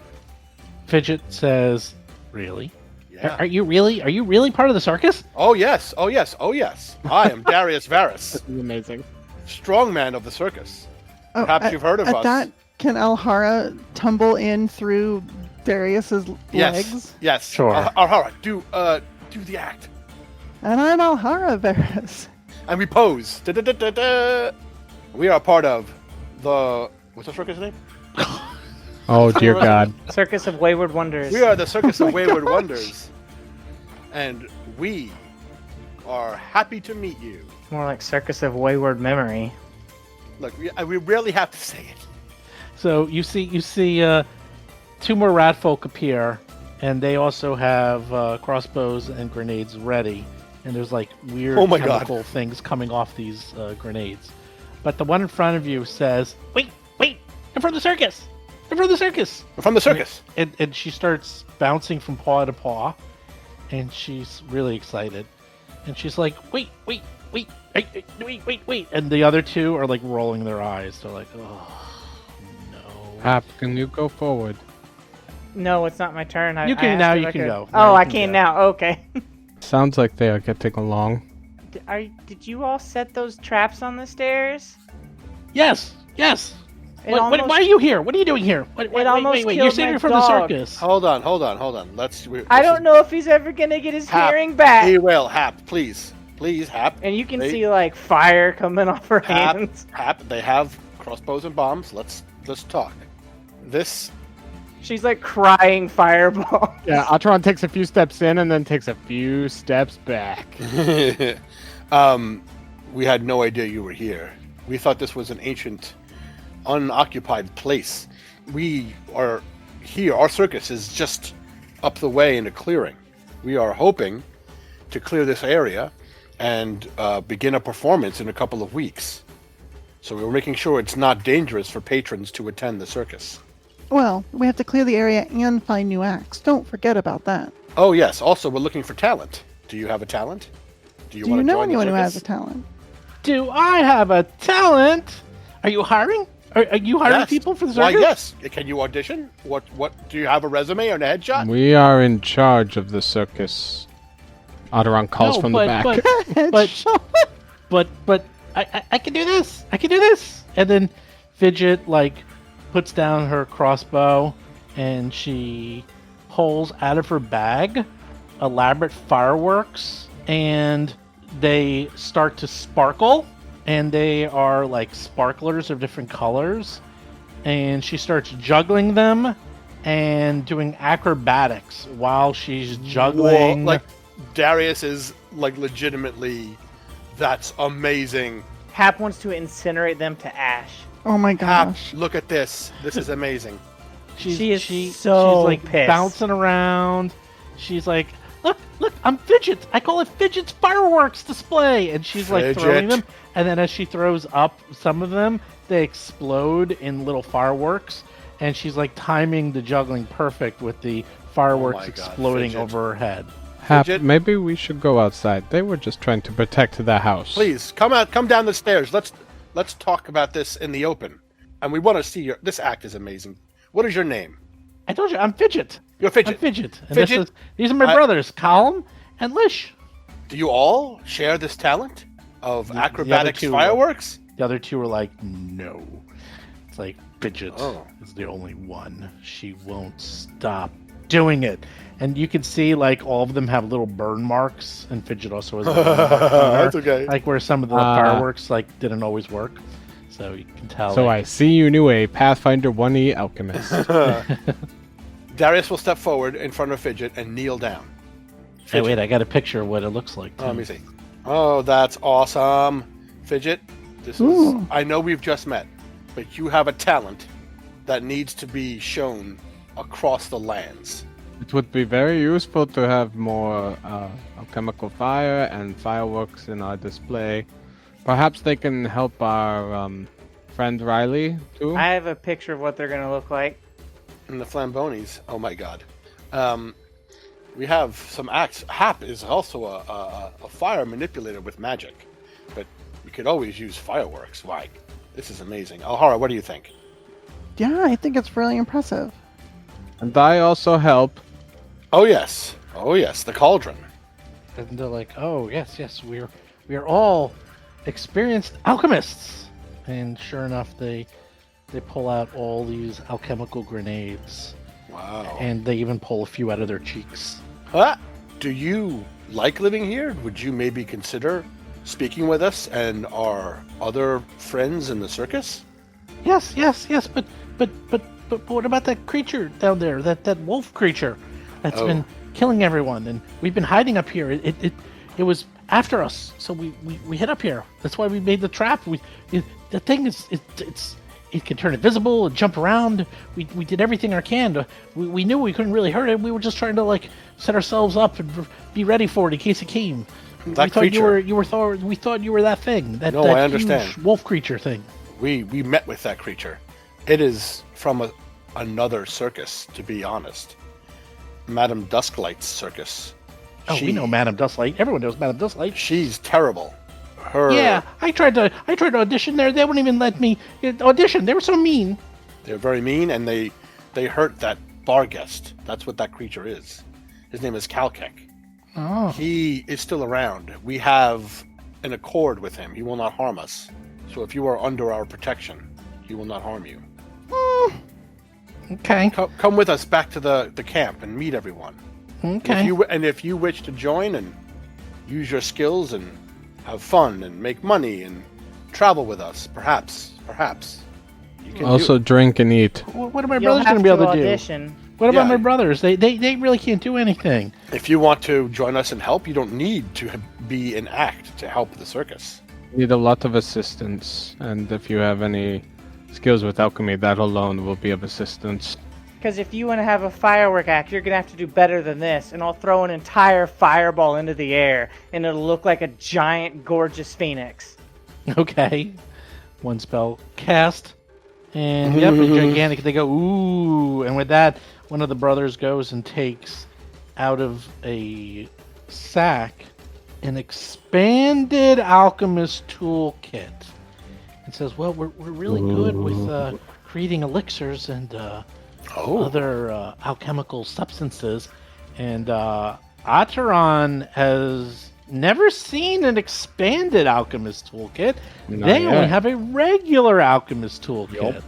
Fidget says, "Really? Yeah. Are you really? Are you really part of the circus?" Oh yes. Oh yes. Oh yes. I am Darius Varus, This is amazing. strongman of the circus. Oh, Perhaps you've heard of at us. that, can Alhara tumble in through Darius's Yes. legs? Yes. Sure. Alhara, do the act. And I'm Alhara Varus. And we pose. Da-da-da-da-da. We are part of the what's the circus name? Oh dear God. Circus of Wayward Wonders. We are the Circus of Wayward Wonders. And we are happy to meet you. More like Circus of Wayward Memory. Look, we really have to say it. So you see, two more rat folk appear, and they also have crossbows and grenades ready. And there's like weird Oh my God. chemical things coming off these grenades. But the one in front of you says, "Wait! I'm from the circus! I'm from the circus!" We're from the circus. And she starts bouncing from paw to paw, and she's really excited. And she's like, wait. And the other two are like rolling their eyes. They're like, oh, no. Hap, can you go forward? No, it's not my turn. You can- I asked now if you I can could- go. Now Oh, you I can can go. now. Okay. Sounds like they are getting along. Did you all set those traps on the stairs? Yes. It Why almost- are you here? What are you doing here? Wait, almost You're killed saying my you're from dog. the circus. Hold on. I don't know if he's ever gonna get his Hap, hearing back. He will. Hap, please, Hap. And you can They- see like fire coming off her Hap, hands. Hap. They have crossbows and bombs. Let's talk. This. She's like crying fireball. Yeah, Atron takes a few steps in and then takes a few steps back. We had no idea you were here. We thought this was an ancient, unoccupied place. We are here. Our circus is just up the way in a clearing. We are hoping to clear this area and begin a performance in a couple of weeks. So we're making sure it's not dangerous for patrons to attend the circus. Well, we have to clear the area and find new acts. Don't forget about that. Oh yes. Also, we're looking for talent. Do you have a talent? Do you Do want you to know join the anyone who circus? has a talent? Do I have a talent? Are you hiring? Are you hiring Yes. people for the Why, circus? yes. Can you audition? What? Do you have a resume or a headshot? We are in charge of the circus. Adoran calls No, from but, the back. but I can do this. I can do this. And then Fidget like puts down her crossbow and she pulls out of her bag elaborate fireworks and they start to sparkle and they are like sparklers of different colors and she starts juggling them and doing acrobatics while she's juggling. Whoa, like Darius is like legitimately. That's amazing. Hap wants to incinerate them to ash. Oh my Hap, gosh. look at this. This is amazing. She is so she's like pissed. bouncing around. She's like, look, I'm Fidget. I call it Fidget's fireworks display. And she's like throwing Fidget. them. And then as she throws up some of them, they explode in little fireworks. And she's like timing the juggling perfect with the fireworks Oh my God, exploding Fidget. over her head. Hap, Fidget? maybe we should go outside. They were just trying to protect the house. Please come down the stairs. Let's talk about this in the open. And we want to see your. This act is amazing. What is your name? I told you, I'm Fidget. You're Fidget. I'm Fidget. And Fidget? these are my brothers, Column and Lish. Do you all share this talent of other acrobatics two- fireworks? The other two were like, no. It's like, Fidget Oh. is the only one. She won't stop doing it. And you can see, like, all of them have little burn marks, and Fidget also has a burn mark on her. That's okay. Like, where some of the Ah. fireworks, like, didn't always work. So you can tell. So I see you knew a Pathfinder 1E alchemist. Darius will step forward in front of Fidget and kneel down. Hey, wait, I got a picture of what it looks like. Oh, let me see. Oh, that's awesome. Fidget, this is... Ooh. I know we've just met, but you have a talent that needs to be shown across the lands. It would be very useful to have more alchemical fire and fireworks in our display. Perhaps they can help our friend Riley, too? I have a picture of what they're gonna look like. And the Flambonis, oh my god. We have some acts. Hap is also a fire manipulator with magic, but we could always use fireworks. Why? This is amazing. Alhara, what do you think? Yeah, I think it's really impressive. And I also help. Oh yes, the cauldron. And they're like, oh, yes, we are all experienced alchemists. And sure enough, they pull out all these alchemical grenades. Wow. And they even pull a few out of their cheeks. Do you like living here? Would you maybe consider speaking with us and our other friends in the circus? Yes, but what about that creature down there? That wolf creature that's been killing everyone, and we've been hiding up here. It was after us, so we hid up here. That's why we made the trap. The thing is it can turn invisible and jump around. We did everything we can. We knew we couldn't really hurt it. We were just trying to like set ourselves up and be ready for it in case it came. That we creature. We thought you were that thing. That I understand. Huge wolf creature thing. We met with that creature. It is from another circus, to be honest. Madame Dusklight's circus. Oh, we know Madame Dustlight. Everyone knows Madame Dustlight. She's terrible. Her. Yeah, I tried to audition there. They wouldn't even let me audition. They were so mean. They're very mean, and they hurt that bar guest. That's what that creature is. His name is Kalkek. Oh. He is still around. We have an accord with him. He will not harm us. So if you are under our protection, he will not harm you. Okay. Come with us back to the camp and meet everyone. Okay. If you wish to join and use your skills and have fun and make money and travel with us, perhaps you can Also drink and eat. What are my You'll brothers going have to be able to audition. do? What about Yeah. my brothers? They really can't do anything. If you want to join us and help, you don't need to be an act to help the circus. Need a lot of assistance, and if you have any skills with alchemy, that alone will be of assistance. Because if you want to have a firework act, you're going to have to do better than this. And I'll throw an entire fireball into the air, and it'll look like a giant, gorgeous phoenix. Okay. One spell cast. And yep, it's gigantic. They go, ooh. And with that, one of the brothers goes and takes out of a sack an expanded alchemist toolkit. It says, well, we're really good with creating elixirs and other alchemical substances. And Acheron has never seen an expanded alchemist toolkit. They only have a regular alchemist toolkit. Yep.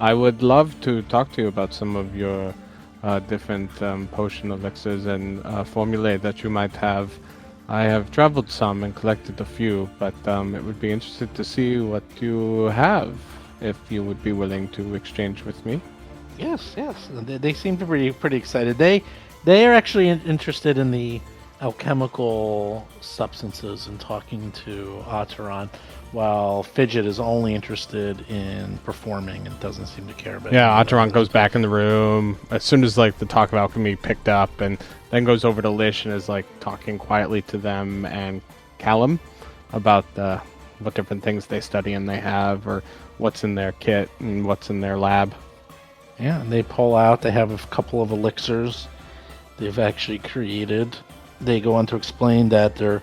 I would love to talk to you about some of your different potion elixirs and formulae that you might have. I have traveled some and collected a few, but it would be interesting to see what you have, if you would be willing to exchange with me. Yes. They seem to be pretty excited. They are actually interested in the alchemical substances and talking to Acheron, while Fidget is only interested in performing and doesn't seem to care about. Yeah, Acheron goes back in the room as soon as like the talk of alchemy picked up, and then goes over to Lish and is like talking quietly to them and Callum about what different things they study and they have, or what's in their kit and what's in their lab. Yeah, and they pull out. They have a couple of elixirs they've actually created. They go on to explain that their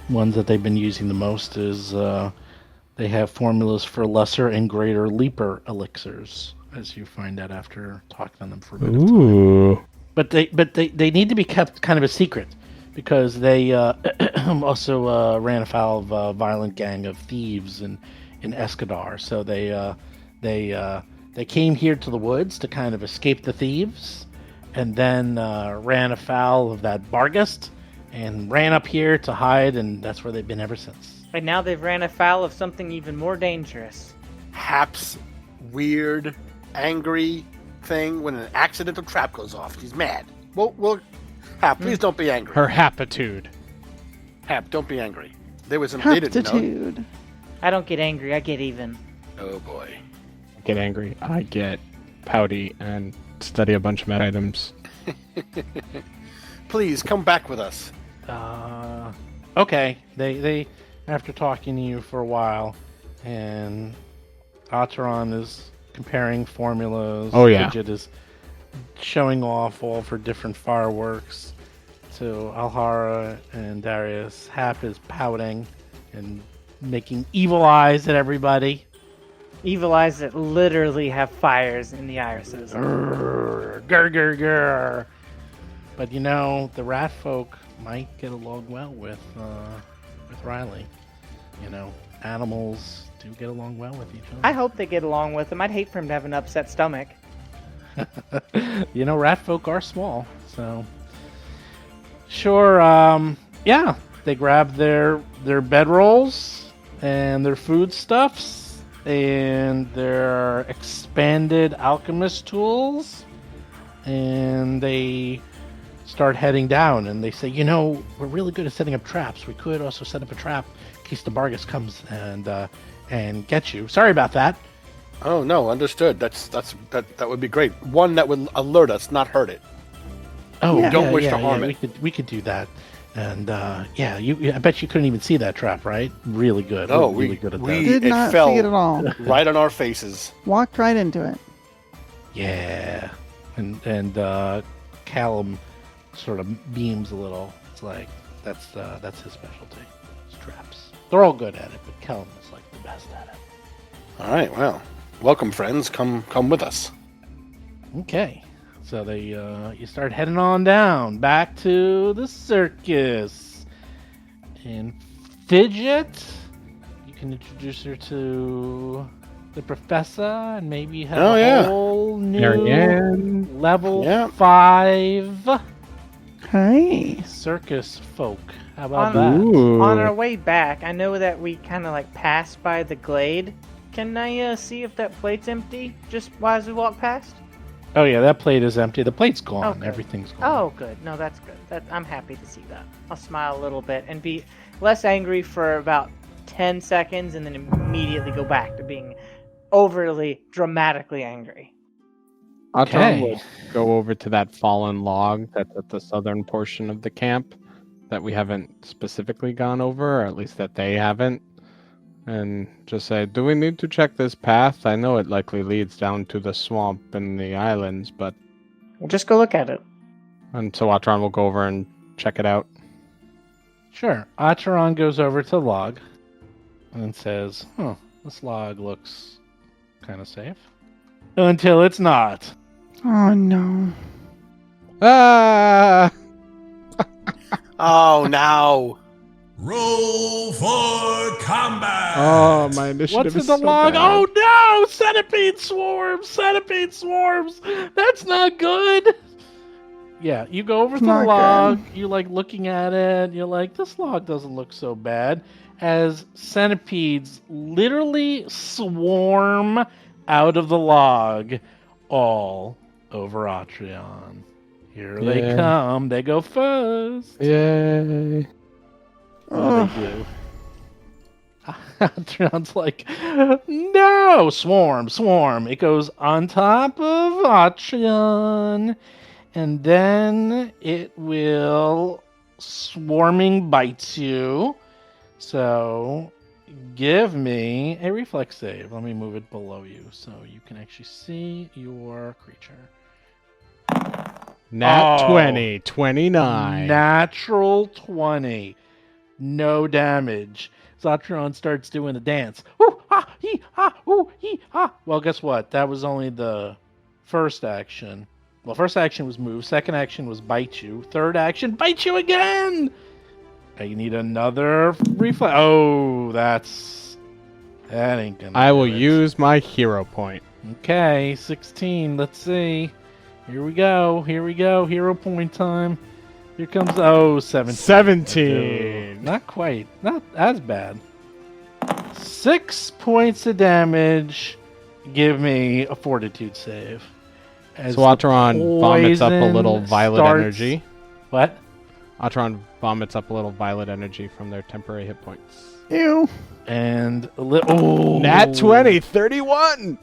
ones that they've been using the most is they have formulas for lesser and greater leaper elixirs, as you find out after talking to them for a bit of time. But they need to be kept kind of a secret, because they also ran afoul of a violent gang of thieves in Escadar. So they came here to the woods to kind of escape the thieves, and then ran afoul of that Barghest and ran up here to hide, and that's where they've been ever since. And now they've ran afoul of something even more dangerous. Hap's weird, angry thing when an accidental trap goes off. He's mad. Well, Hap, please don't be angry. Her hapitude. Hap, don't be angry. They didn't know. Aptitude. I don't get angry. I get even. Oh boy. Get angry. I get pouty and study a bunch of meta items. Please come back with us. Okay. They after talking to you for a while, and Ataran is comparing formulas. Oh, yeah. Fidget is showing off all of her different fireworks to Alhara and Darius. Hap is pouting and making evil eyes at everybody. Evil eyes that literally have fires in the irises. Grr, grr, grr, grr. But you know, the rat folk might get along well with Riley. You know, animals do get along well with each other. I hope they get along with him. I'd hate for him to have an upset stomach. You know, rat folk are small, so sure. Yeah, they grab their bedrolls and their foodstuffs and their expanded alchemist tools, and they start heading down. And they say, you know, we're really good at setting up traps. We could also set up a trap in case the Bargus comes and get you. Sorry about that. Oh no, understood. That would be great. One that would alert us, not hurt it. Oh, We don't wish to harm it. We could do that. And I bet you couldn't even see that trap, right? Really good. No, really good at that. Did it not fell see it at all. right on our faces. Walked right into it. Yeah, and Callum sort of beams a little. It's like that's his specialty. It's traps. They're all good at it, but Callum is like the best at it. All right, well, welcome, friends. Come with us. Okay, so they you start heading on down back to the circus, and Fidget, you can introduce her to the professor, and maybe have a whole new Marianne. level 5 Hi. circus folk. How about On- that? Ooh. On our way back, I know that we kind of like passed by the glade. Can I see if that plate's empty just as we walk past? Oh yeah, that plate is empty. The plate's gone. Okay. Everything's gone. Oh, good. No, that's good. I'm happy to see that. I'll smile a little bit and be less angry for about 10 seconds and then immediately go back to being overly, dramatically angry. Atron Okay. would go over to that fallen log that's at the southern portion of the camp that we haven't specifically gone over, or at least that they haven't, and just say, do we need to check this path? I know it likely leads down to the swamp and the islands, but... We'll just go look at it. And so Atron will go over and check it out. Sure. Acheron goes over to the log and says, this log looks kind of safe. Until it's not. Oh no. Ah! Oh, now. Roll for combat! Oh, my initiative What's in is the so log? bad. Oh no! Centipede swarms! Centipede swarms! That's not good! Yeah, you go over to the Not log, you like looking at it, you're like, this log doesn't look so bad. As centipedes literally swarm out of the log all over Atreon. Here they Yeah. come, they go first. Yay. Oh, they do. Atreon's like, no! Swarm. It goes on top of Atreon. And then it will swarming bite you. So give me a reflex save. Let me move it below you so you can actually see your creature. Nat Oh. 20, 29. Natural 20. No damage. Zatron starts doing the dance. Ooh, ah, hee, ah, ooh, hee, ah. Well, guess what? That was only the first action. Well, first action was move. Second action was bite you. Third action, bite you again. Okay, you need another reflex. Oh, that ain't gonna. I will do it. use my hero point. Okay, 16. Let's see. Here we go. Hero point time. Here comes 17. 17. Not quite. Not as bad. 6 points of damage. Give me a fortitude save. As So Atron vomits up a little poison violet starts- energy. What? Atron vomits up a little violet energy from their temporary hit points. Ew. And oh, Nat 20, 31!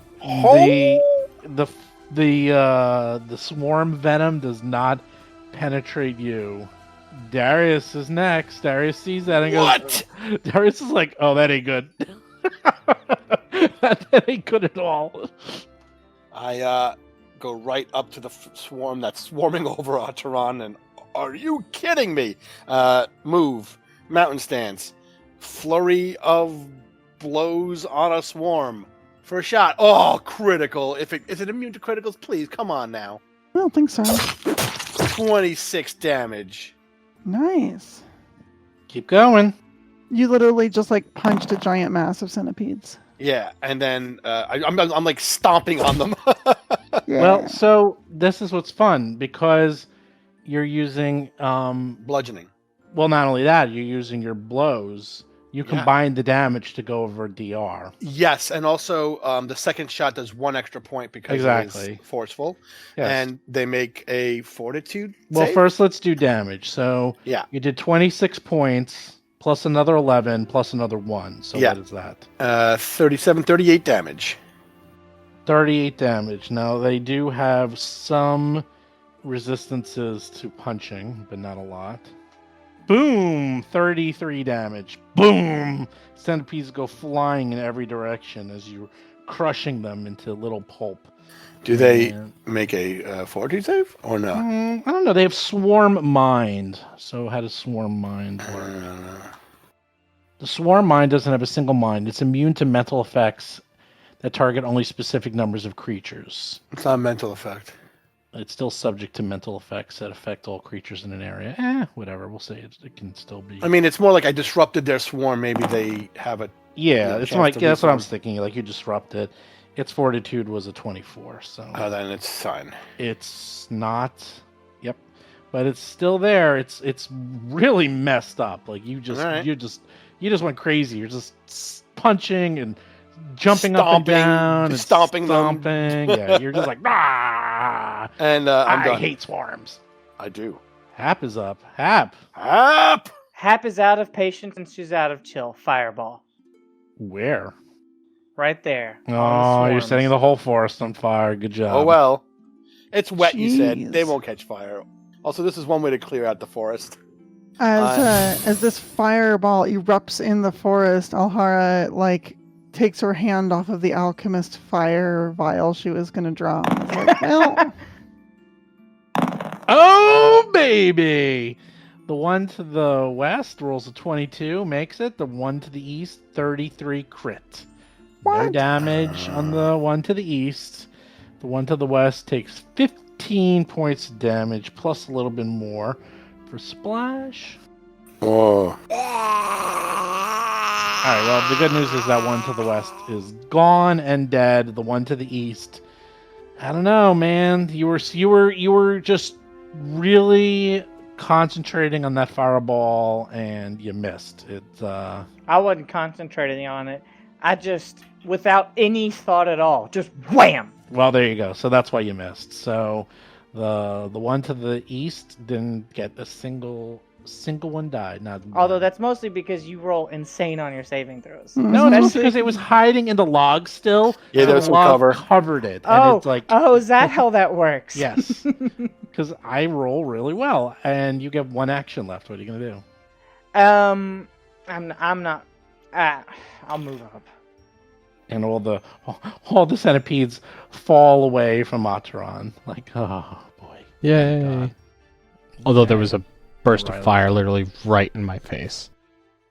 The swarm venom does not penetrate you. Darius is next. Darius sees that and goes, What? Darius is like, oh, that ain't good. that ain't good at all. I go right up to the swarm that's swarming over Ataran, and are you kidding me? Move, mountain stance, flurry of blows on a swarm for a shot. Oh, critical! Is it immune to criticals? Please, come on now. I don't think so. 26 damage. Nice. Keep going. You literally just like punched a giant mass of centipedes. Yeah, and then I'm like stomping on them. Yeah. Well, so this is what's fun because you're using Bludgeoning. well, not only that, you're using your blows. You Yeah. combine the damage to go over DR. Yes, and also the second shot does 1 extra point because it Exactly. is forceful, Yes. and they make a fortitude. Well, save? first let's do damage. So Yeah. you did 26 points plus another 11 plus another 1. So Yeah. what is that? 38 damage. 38 damage. Now they do have some resistances to punching, but not a lot. Boom! 33 damage. Boom! Centipedes go flying in every direction as you're crushing them into little pulp. Do they And- make a fortitude save or no? I don't know. They have Swarm Mind. So how does Swarm Mind work? Uh, The Swarm Mind doesn't have a single mind. It's immune to mental effects that target only specific numbers of creatures. it's not a mental effect. It's still subject to mental effects that affect all creatures in an area. Whatever. We'll say it can still be. I mean, it's more like I disrupted their swarm. Maybe they have a. Yeah, Yeah, it's chance like to that's what I reform. was thinking. Like you disrupt it. Its fortitude was a 24, so Then it's fine. it's not. Yep, but it's still there. It's really messed up. Like you just Alright. you just went crazy. You're just punching and jumping up and Stomping, down and stomping them. stomping. Yeah, you're just like ah. And I'm I done. hate swarms. I do. Hap is up. Hap. Up. Hap is out of patience and she's out of chill. Fireball. Where? Right there. on the Oh, you're swarms. setting the whole forest on fire. Good job. Oh well. It's wet. You said Jeez. they won't catch fire. Also, this is one way to clear out the forest. As this fireball erupts in the forest, Alhara like takes her hand off of the alchemist fire vial she was gonna draw. It's like, well, Oh, baby! The one to the west rolls a 22, makes it. The one to the east, 33 crit. No What? damage on the one to the east. The one to the west takes 15 points of damage, plus a little bit more for splash. Oh. Alright, well, the good news is that one to the west is gone and dead. The one to the east, I don't know, man. You were just really concentrating on that fireball and you missed it. I wasn't concentrating on it. I just, without any thought at all, just wham! Well, there you go. So that's why you missed. So the one to the east didn't get a single one died. Not Although one. that's mostly because you roll insane on your saving throws. no, Mhm. that's because it was hiding in the log still. Yeah, so there the was some log cover. covered it. And Oh, it's like is that how that works? yes, because I roll really well, and you get one action left. What are you gonna do? I'm not. I'll move up. And all the centipedes fall away from Ataran. Like, oh boy. Yay. God. Although there Yeah. was a burst Riley. of fire literally right in my face.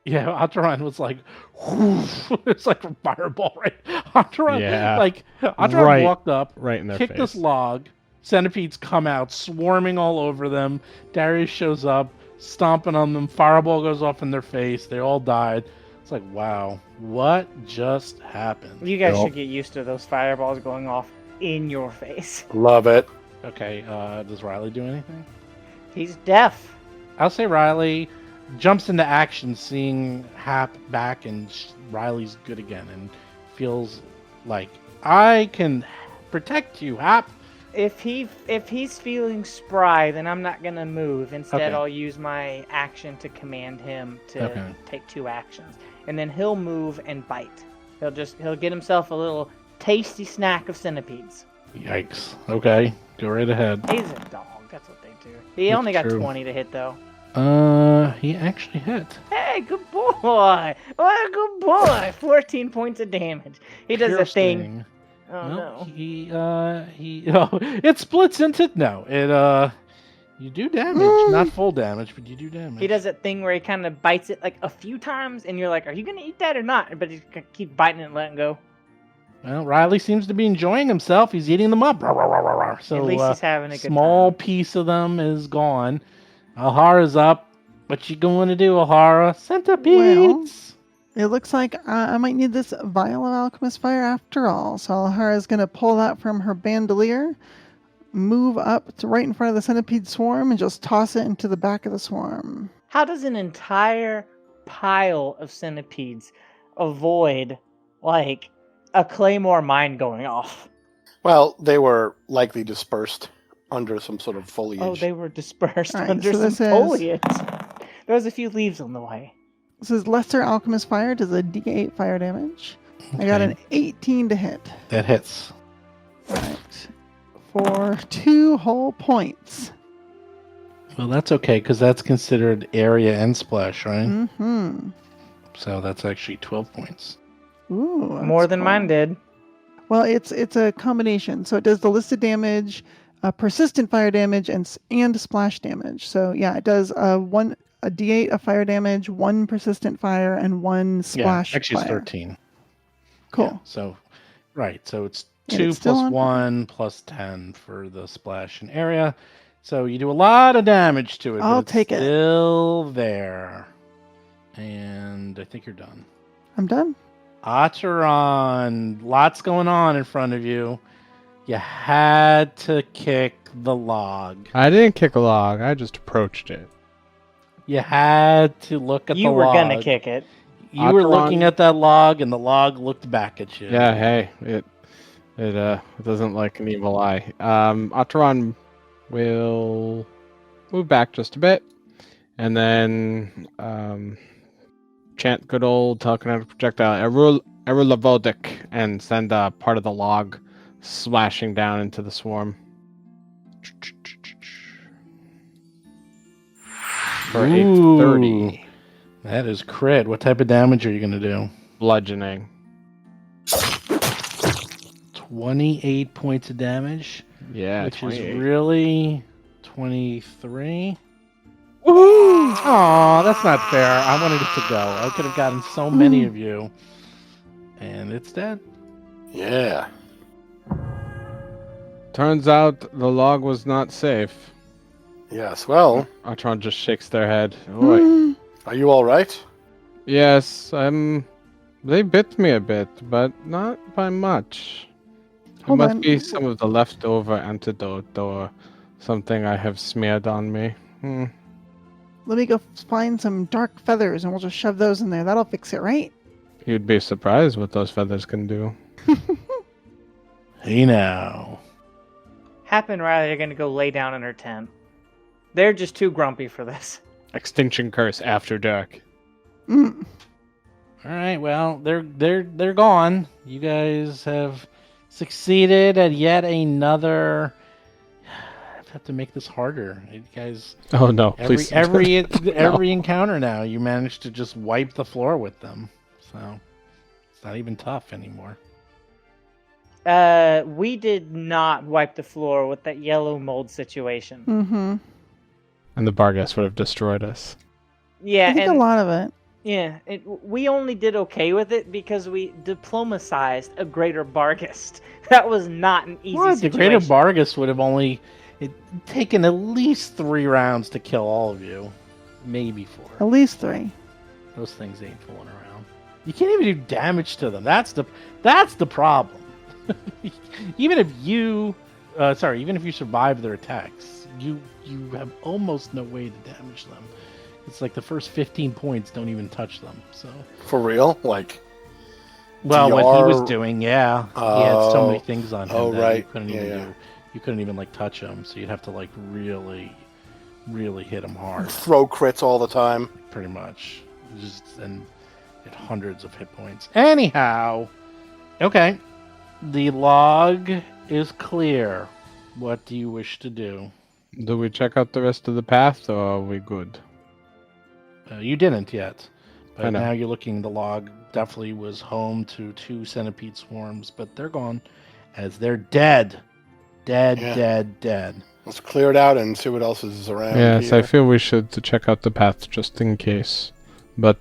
Yeah, Ataran was like, whoosh. It's like a fireball, right? Ataran, Yeah. Ataran Right. walked up, Right in their kicked face. this log, centipedes come out, swarming all over them. Darius shows up, stomping on them, fireball goes off in their face, they all died. It's like, wow, what just happened? You guys Nope. should get used to those fireballs going off in your face. Love it. Okay, does Riley do anything? He's deaf. I'll say Riley, jumps into action, seeing Hap back and Riley's good again, and feels like I can protect you, Hap. If he's feeling spry, then I'm not gonna move. Instead, Okay. I'll use my action to command him to Okay. take 2 actions, and then he'll move and bite. He'll get himself a little tasty snack of centipedes. Yikes. Okay, go right ahead. He's a dog. That's what they do. He That's only got true. 20 to hit though. He actually hit. Hey, good boy! What a good boy! 14 points of damage. He does a thing. Piercing. Oh no. He it splits into you do damage, not full damage, but you do damage. He does that thing where he kind of bites it like a few times, and you're like, "Are you gonna eat that or not?" But he keep biting it and letting go. Well, Riley seems to be enjoying himself. He's eating them up. So At least he's having a good small time. piece of them is gone. Alhara's up. What you going to do, Alhara? Centipedes. It looks like I might need this vial of alchemist fire after all. So Alhara's going to pull that from her bandolier, move up to right in front of the centipede swarm, and just toss it into the back of the swarm. How does an entire pile of centipedes avoid, like, a claymore mine going off? Well, they were likely dispersed under some sort of foliage. Oh, they were dispersed All right, under so some this is- foliage. There was a few leaves on the way. This is lesser alchemist fire, does a d8 fire damage. I got an 18 to hit. That hits. Right. For 2 whole points. Well, that's okay because that's considered area and splash, right? Mm-hmm. So that's actually 12 points. Ooh, that's More than cool. mine did. Well, it's a combination. So it does the listed damage, persistent fire damage, and splash damage. So yeah, it does a d8 of fire damage, 1 persistent fire, and 1 splash Actually, it's fire. 13. Cool. Yeah, so, right. So it's And 2 it's still plus on- 1 plus 10 for the splash and area. So you do a lot of damage to it. I'll but it's take it. Still there. And I think you're done. I'm done. Otteron, lots going on in front of you. You had to kick the log. I didn't kick a log. I just approached it. You had to look at You the were log. gonna kick it. You were Otteron- looking at that log, and the log looked back at you. Yeah, hey, it doesn't like an evil eye. Otteron will move back just a bit, and then chant good old telekinetic projectile Erulavoldic and send part of the log slashing down into the swarm. For a 30 That is crit. What type of damage are you going to do? bludgeoning. 28 points of damage, Yeah, which 28. is really 23. Oh, that's not fair. I wanted it to go. I could have gotten so many of you. And it's dead. Yeah. Turns out the log was not safe. Yes. Well, Atron just shakes their head. Oi. Mm, are you all right? Yes, they bit me a bit, but not by much. It Hold must on. be some of the leftover antidote or something I have smeared on me. let me go find some dark feathers and we'll just shove those in there. That'll fix it, right? You'd be surprised what those feathers can do. Hey now. Hap and Riley are gonna go lay down in her tent. They're just too grumpy for this. Extinction Curse after dark. Mm. All right, well, they're gone. You guys have succeeded at yet another. I have to make this harder. You guys, Oh no, please. every encounter now, you manage to just wipe the floor with them. So it's not even tough anymore. We did not wipe the floor with that yellow mold situation. Mm-hmm. And the Barghest would have destroyed us. Yeah, I think and a lot of it. yeah, we only did okay with it because we diplomatized a greater Barghest. That was not an easy What? The situation. Greater Barghest would have only taken at least 3 rounds to kill all of you. Maybe 4. At least 3. Those things ain't fooling around. You can't even do damage to them. That's the problem. Even if you survive their attacks, you have almost no way to damage them. It's like the first 15 points don't even touch them. So, For real? Like, well, what he was DR doing, yeah, he had so many things on him Oh, that right. you couldn't even Yeah. do. You couldn't even like touch him, so you'd have to like really, really hit him hard, throw crits all the time. pretty much. Just and get hundreds of hit points. Anyhow, okay, the log is clear. What do you wish to do? Do we check out the rest of the path, or are we good? You didn't yet, I but know. now you're looking. The log definitely was home to 2 centipede swarms, but they're gone, as they're dead, Yeah. dead. Let's clear it out and see what else is around Yes, here. I feel we should to check out the path just in case. But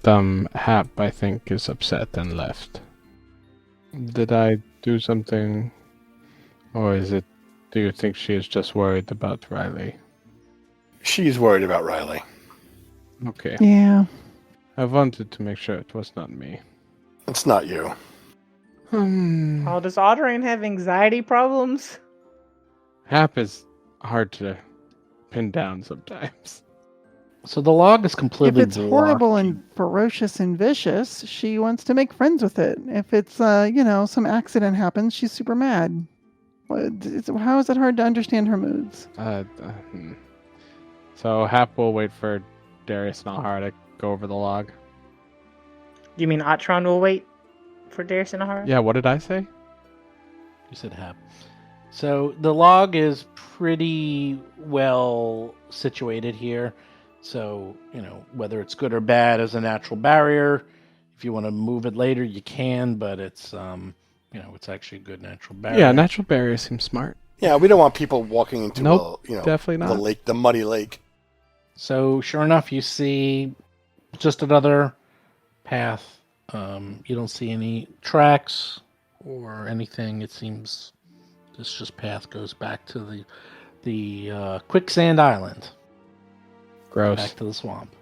Hap, I think, is upset and left. Did I do something, or is it? Do you think she is just worried about Riley? She's worried about Riley. Okay, Yeah. I wanted to make sure it was not me. It's not you. Oh, does Audrine have anxiety problems? Hap is hard to pin down sometimes. So the log is If completely it's horrible and ferocious and vicious, she wants to make friends with it. If it's, some accident happens, she's super mad. How is it hard to understand her moods? So Hap will wait for Darius and Alhara to go over the log. You mean Atron will wait for Darius and Ahara? Yeah, what did I say? You said Hap. So the log is pretty well situated here. So, whether it's good or bad as a natural barrier, if you want to move it later, you can, but it's, it's actually a good natural barrier. Yeah, natural barrier seems smart. Yeah, we don't want people walking into Nope, definitely the not. lake, the muddy lake. So, sure enough, you see just another path. You don't see any tracks or anything. It seems this just path goes back to the quicksand island. Gross. Back to the swamp.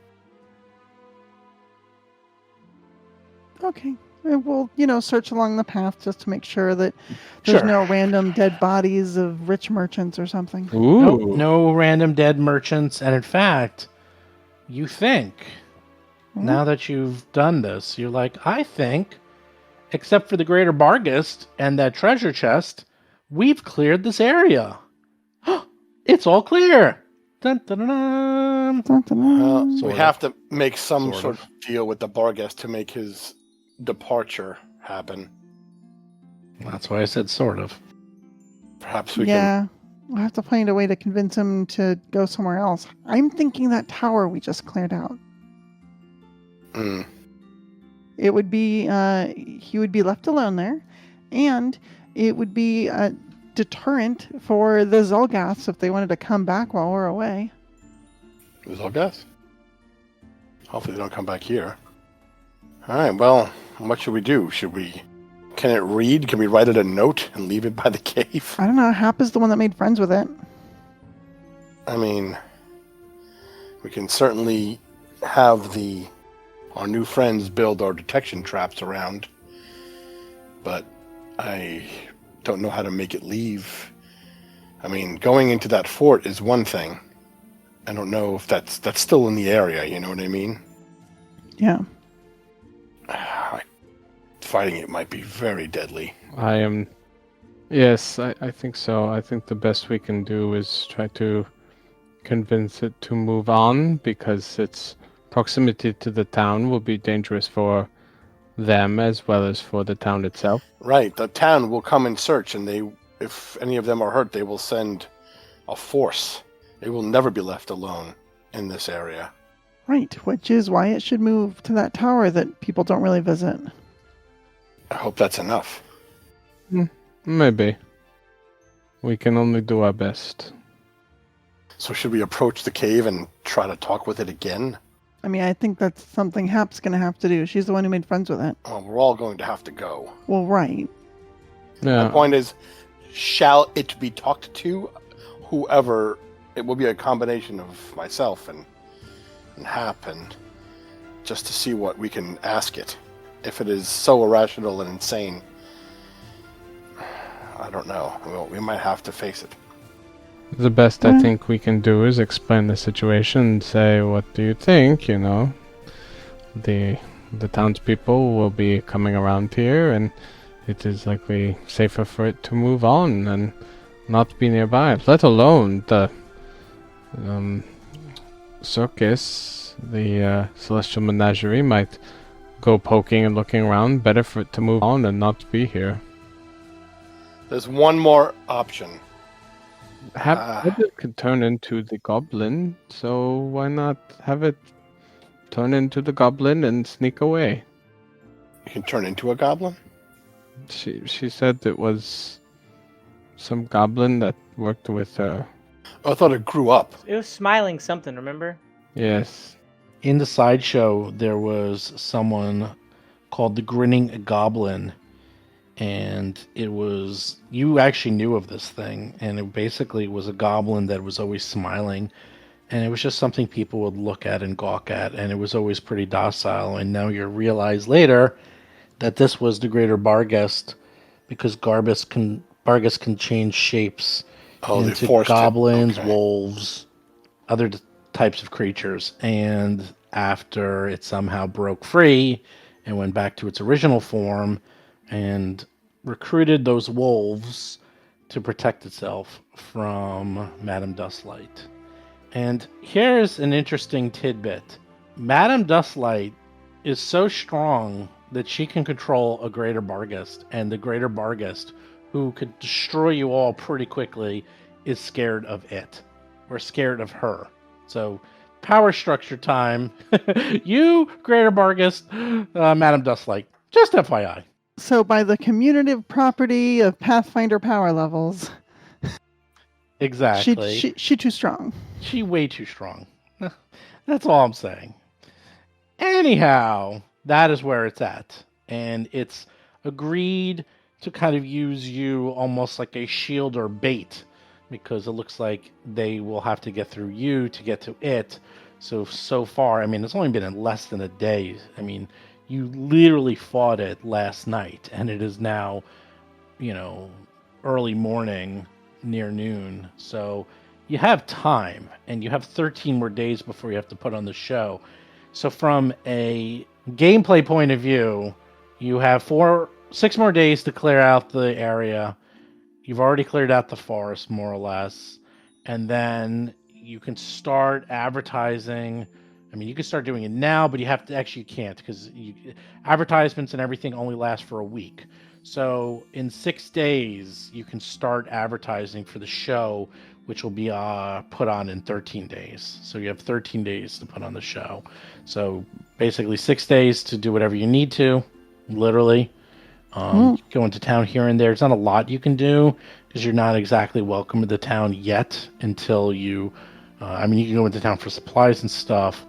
Okay. We'll, search along the path just to make sure that there's Sure. no random dead bodies of rich merchants or something. Ooh. Nope, no random dead merchants. And in fact, you think, now that you've done this, you're like, I think, except for the Greater Barghest and that treasure chest, we've cleared this area. It's all clear. Dun, dun, dun, dun. Dun, dun, dun. We Sort of. have to make some Sort sort of. of deal with the Barghest to make his departure happen. That's why I said sort of. Perhaps we Yeah. We'll have to find a way to convince him to go somewhere else. I'm thinking that tower we just cleared out. can. It would be, he would be left alone there, and it would be a deterrent for the Zolgaths if they wanted to come back while we're away. It was all guess. Hopefully they don't come back here. All right, well, what should we do? Can it read? Can we write it a note and leave it by the cave? I don't know. Hap is the one that made friends with it. I mean, we can certainly have our new friends build our detection traps around, but I don't know how to make it leave. I mean, going into that fort is one thing. I don't know if that's still in the area, you know what I mean? Yeah. Fighting it might be very deadly. Yes, I think so. I think the best we can do is try to convince it to move on, because its proximity to the town will be dangerous for them as well as for the town itself. Right, the town will come in search, and if any of them are hurt, they will send a force. They will never be left alone in this area. Right, which is why it should move to that tower that people don't really visit. I hope that's enough. Maybe. We can only do our best. So should we approach the cave and try to talk with it again? I mean, I think that's something Hap's going to have to do. She's the one who made friends with it. Well, we're all going to have to go. Well, right. Yeah. My point is, shall it be talked to? Whoever, it will be a combination of myself and Hap, and just to see what we can ask it. If it is so irrational and insane, I don't know. We might have to face it. The best I Mm. think we can do is explain the situation and say, what do you think, you know? The townspeople will be coming around here, and it is likely safer for it to move on and not be nearby, let alone the circus, the celestial menagerie might go poking and looking around. Better for it to move on and not be here. There's one more option. It could turn into the goblin, so why not have it turn into the goblin and sneak away? You can turn into a goblin? She said it was some goblin that worked with her. Oh, I thought it grew up. It was smiling something, remember? Yes. In the sideshow, there was someone called the Grinning Goblin, and it was, you actually knew of this thing, and it basically was a goblin that was always smiling, and it was just something people would look at and gawk at, and it was always pretty docile. And now you realize later that this was the Greater Barghest, because Barghest can change shapes Oh, they into forced him. goblins, Okay. wolves, other types of creatures. And after it somehow broke free and went back to its original form and recruited those wolves to protect itself from Madame Dustlight. And here's an interesting tidbit. Madame Dustlight is so strong that she can control a Greater Barghest, and the Greater Barghest, who could destroy you all pretty quickly, is scared of it, or scared of her. So, power structure time. You, Greater Barghest, Madame Dustlight. Just FYI. So by the commutative property of Pathfinder power levels, Exactly. she too strong. She way too strong. That's all I'm saying. Anyhow, that is where it's at. And it's agreed to kind of use you almost like a shield or bait, because it looks like they will have to get through you to get to it. So far, I mean, it's only been in less than a day. I mean, you literally fought it last night, and it is now, early morning, near noon. So you have time, and you have 13 more days before you have to put on the show. So from a gameplay point of view, you have 6 more days to clear out the area. You've already cleared out the forest, more or less. And then you can start advertising. I mean, you can start doing it now, but you can't, because advertisements and everything only last for a week. So in 6 days, you can start advertising for the show, which will be put on in 13 days. So you have 13 days to put on the show. So basically 6 days to do whatever you need to, literally. Go into town here and there. It's not a lot you can do, because you're not exactly welcome to the town yet until you... you can go into town for supplies and stuff,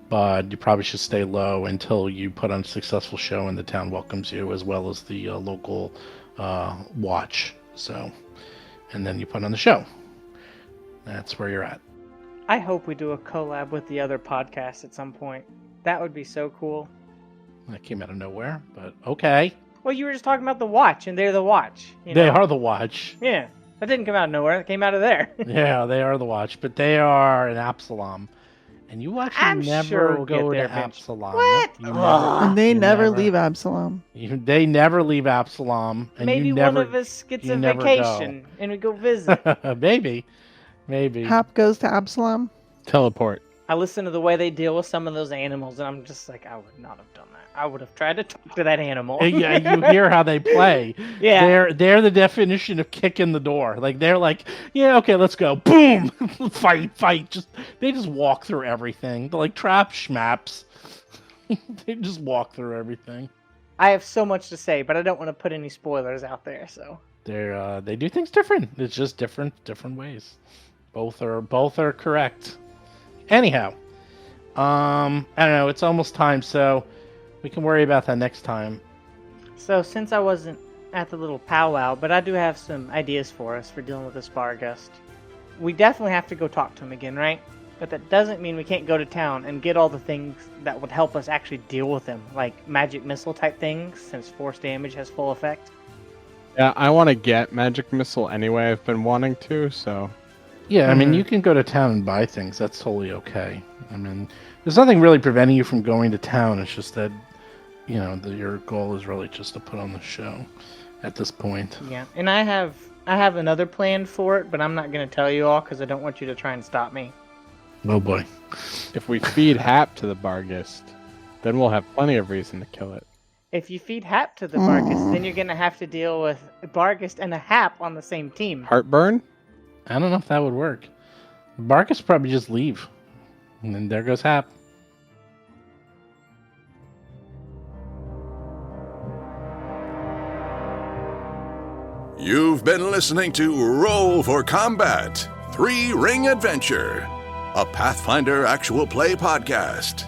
but you probably should stay low until you put on a successful show and the town welcomes you, as well as the local watch. So, and then you put on the show. That's where you're at. I hope we do a collab with the other podcasts at some point. That would be so cool. That came out of nowhere, but okay. Well, you were just talking about the watch, and they're the watch. They are the watch. Yeah, that didn't come out of nowhere. It came out of there. Yeah, they are the watch, but they are an Absalom. And you actually I'm never sure we'll go get there to eventually. Absalom. What? You Ugh. And they you never leave Absalom. They never leave Absalom. And Maybe you never, one of us gets you a never vacation and we go visit. Maybe. Hap goes to Absalom. Teleport. I listen to the way they deal with some of those animals, and I'm just like, I would not have done that. I would have tried to talk to that animal. Yeah, you hear how they play. Yeah. They're the definition of kicking the door. Like, they're like, yeah, okay, let's go. Boom! Fight. They just walk through everything. They're like trap schmaps. They just walk through everything. I have so much to say, but I don't want to put any spoilers out there, so. They do things different. It's just different ways. Both are correct. Anyhow, I don't know. It's almost time, so we can worry about that next time. So, since I wasn't at the little powwow, but I do have some ideas for us for dealing with this Barghest. We definitely have to go talk to him again, right? But that doesn't mean we can't go to town and get all the things that would help us actually deal with him, like magic missile type things, since force damage has full effect. Yeah, I want to get magic missile anyway. I've been wanting to, so Yeah, I mean, you can go to town and buy things. That's totally okay. I mean, there's nothing really preventing you from going to town. It's just that, your goal is really just to put on the show at this point. Yeah, and I have another plan for it, but I'm not going to tell you all because I don't want you to try and stop me. Oh boy. If we feed Hap to the Barghest, then we'll have plenty of reason to kill it. If you feed Hap to the Barghest, then you're going to have to deal with a Barghest and a Hap on the same team. Heartburn? I don't know if that would work. Barkus probably just leave. And then there goes Hap. You've been listening to Roll for Combat 3-Ring Adventure, a Pathfinder actual play podcast.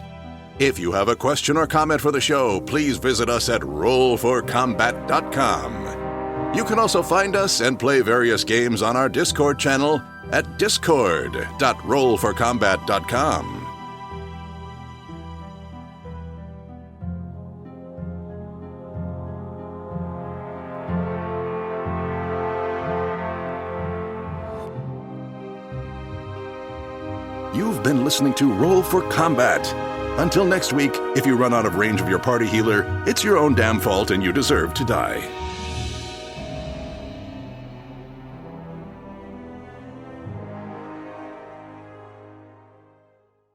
If you have a question or comment for the show, please visit us at rollforcombat.com. You can also find us and play various games on our Discord channel at discord.rollforcombat.com. You've been listening to Roll for Combat. Until next week, if you run out of range of your party healer, it's your own damn fault and you deserve to die.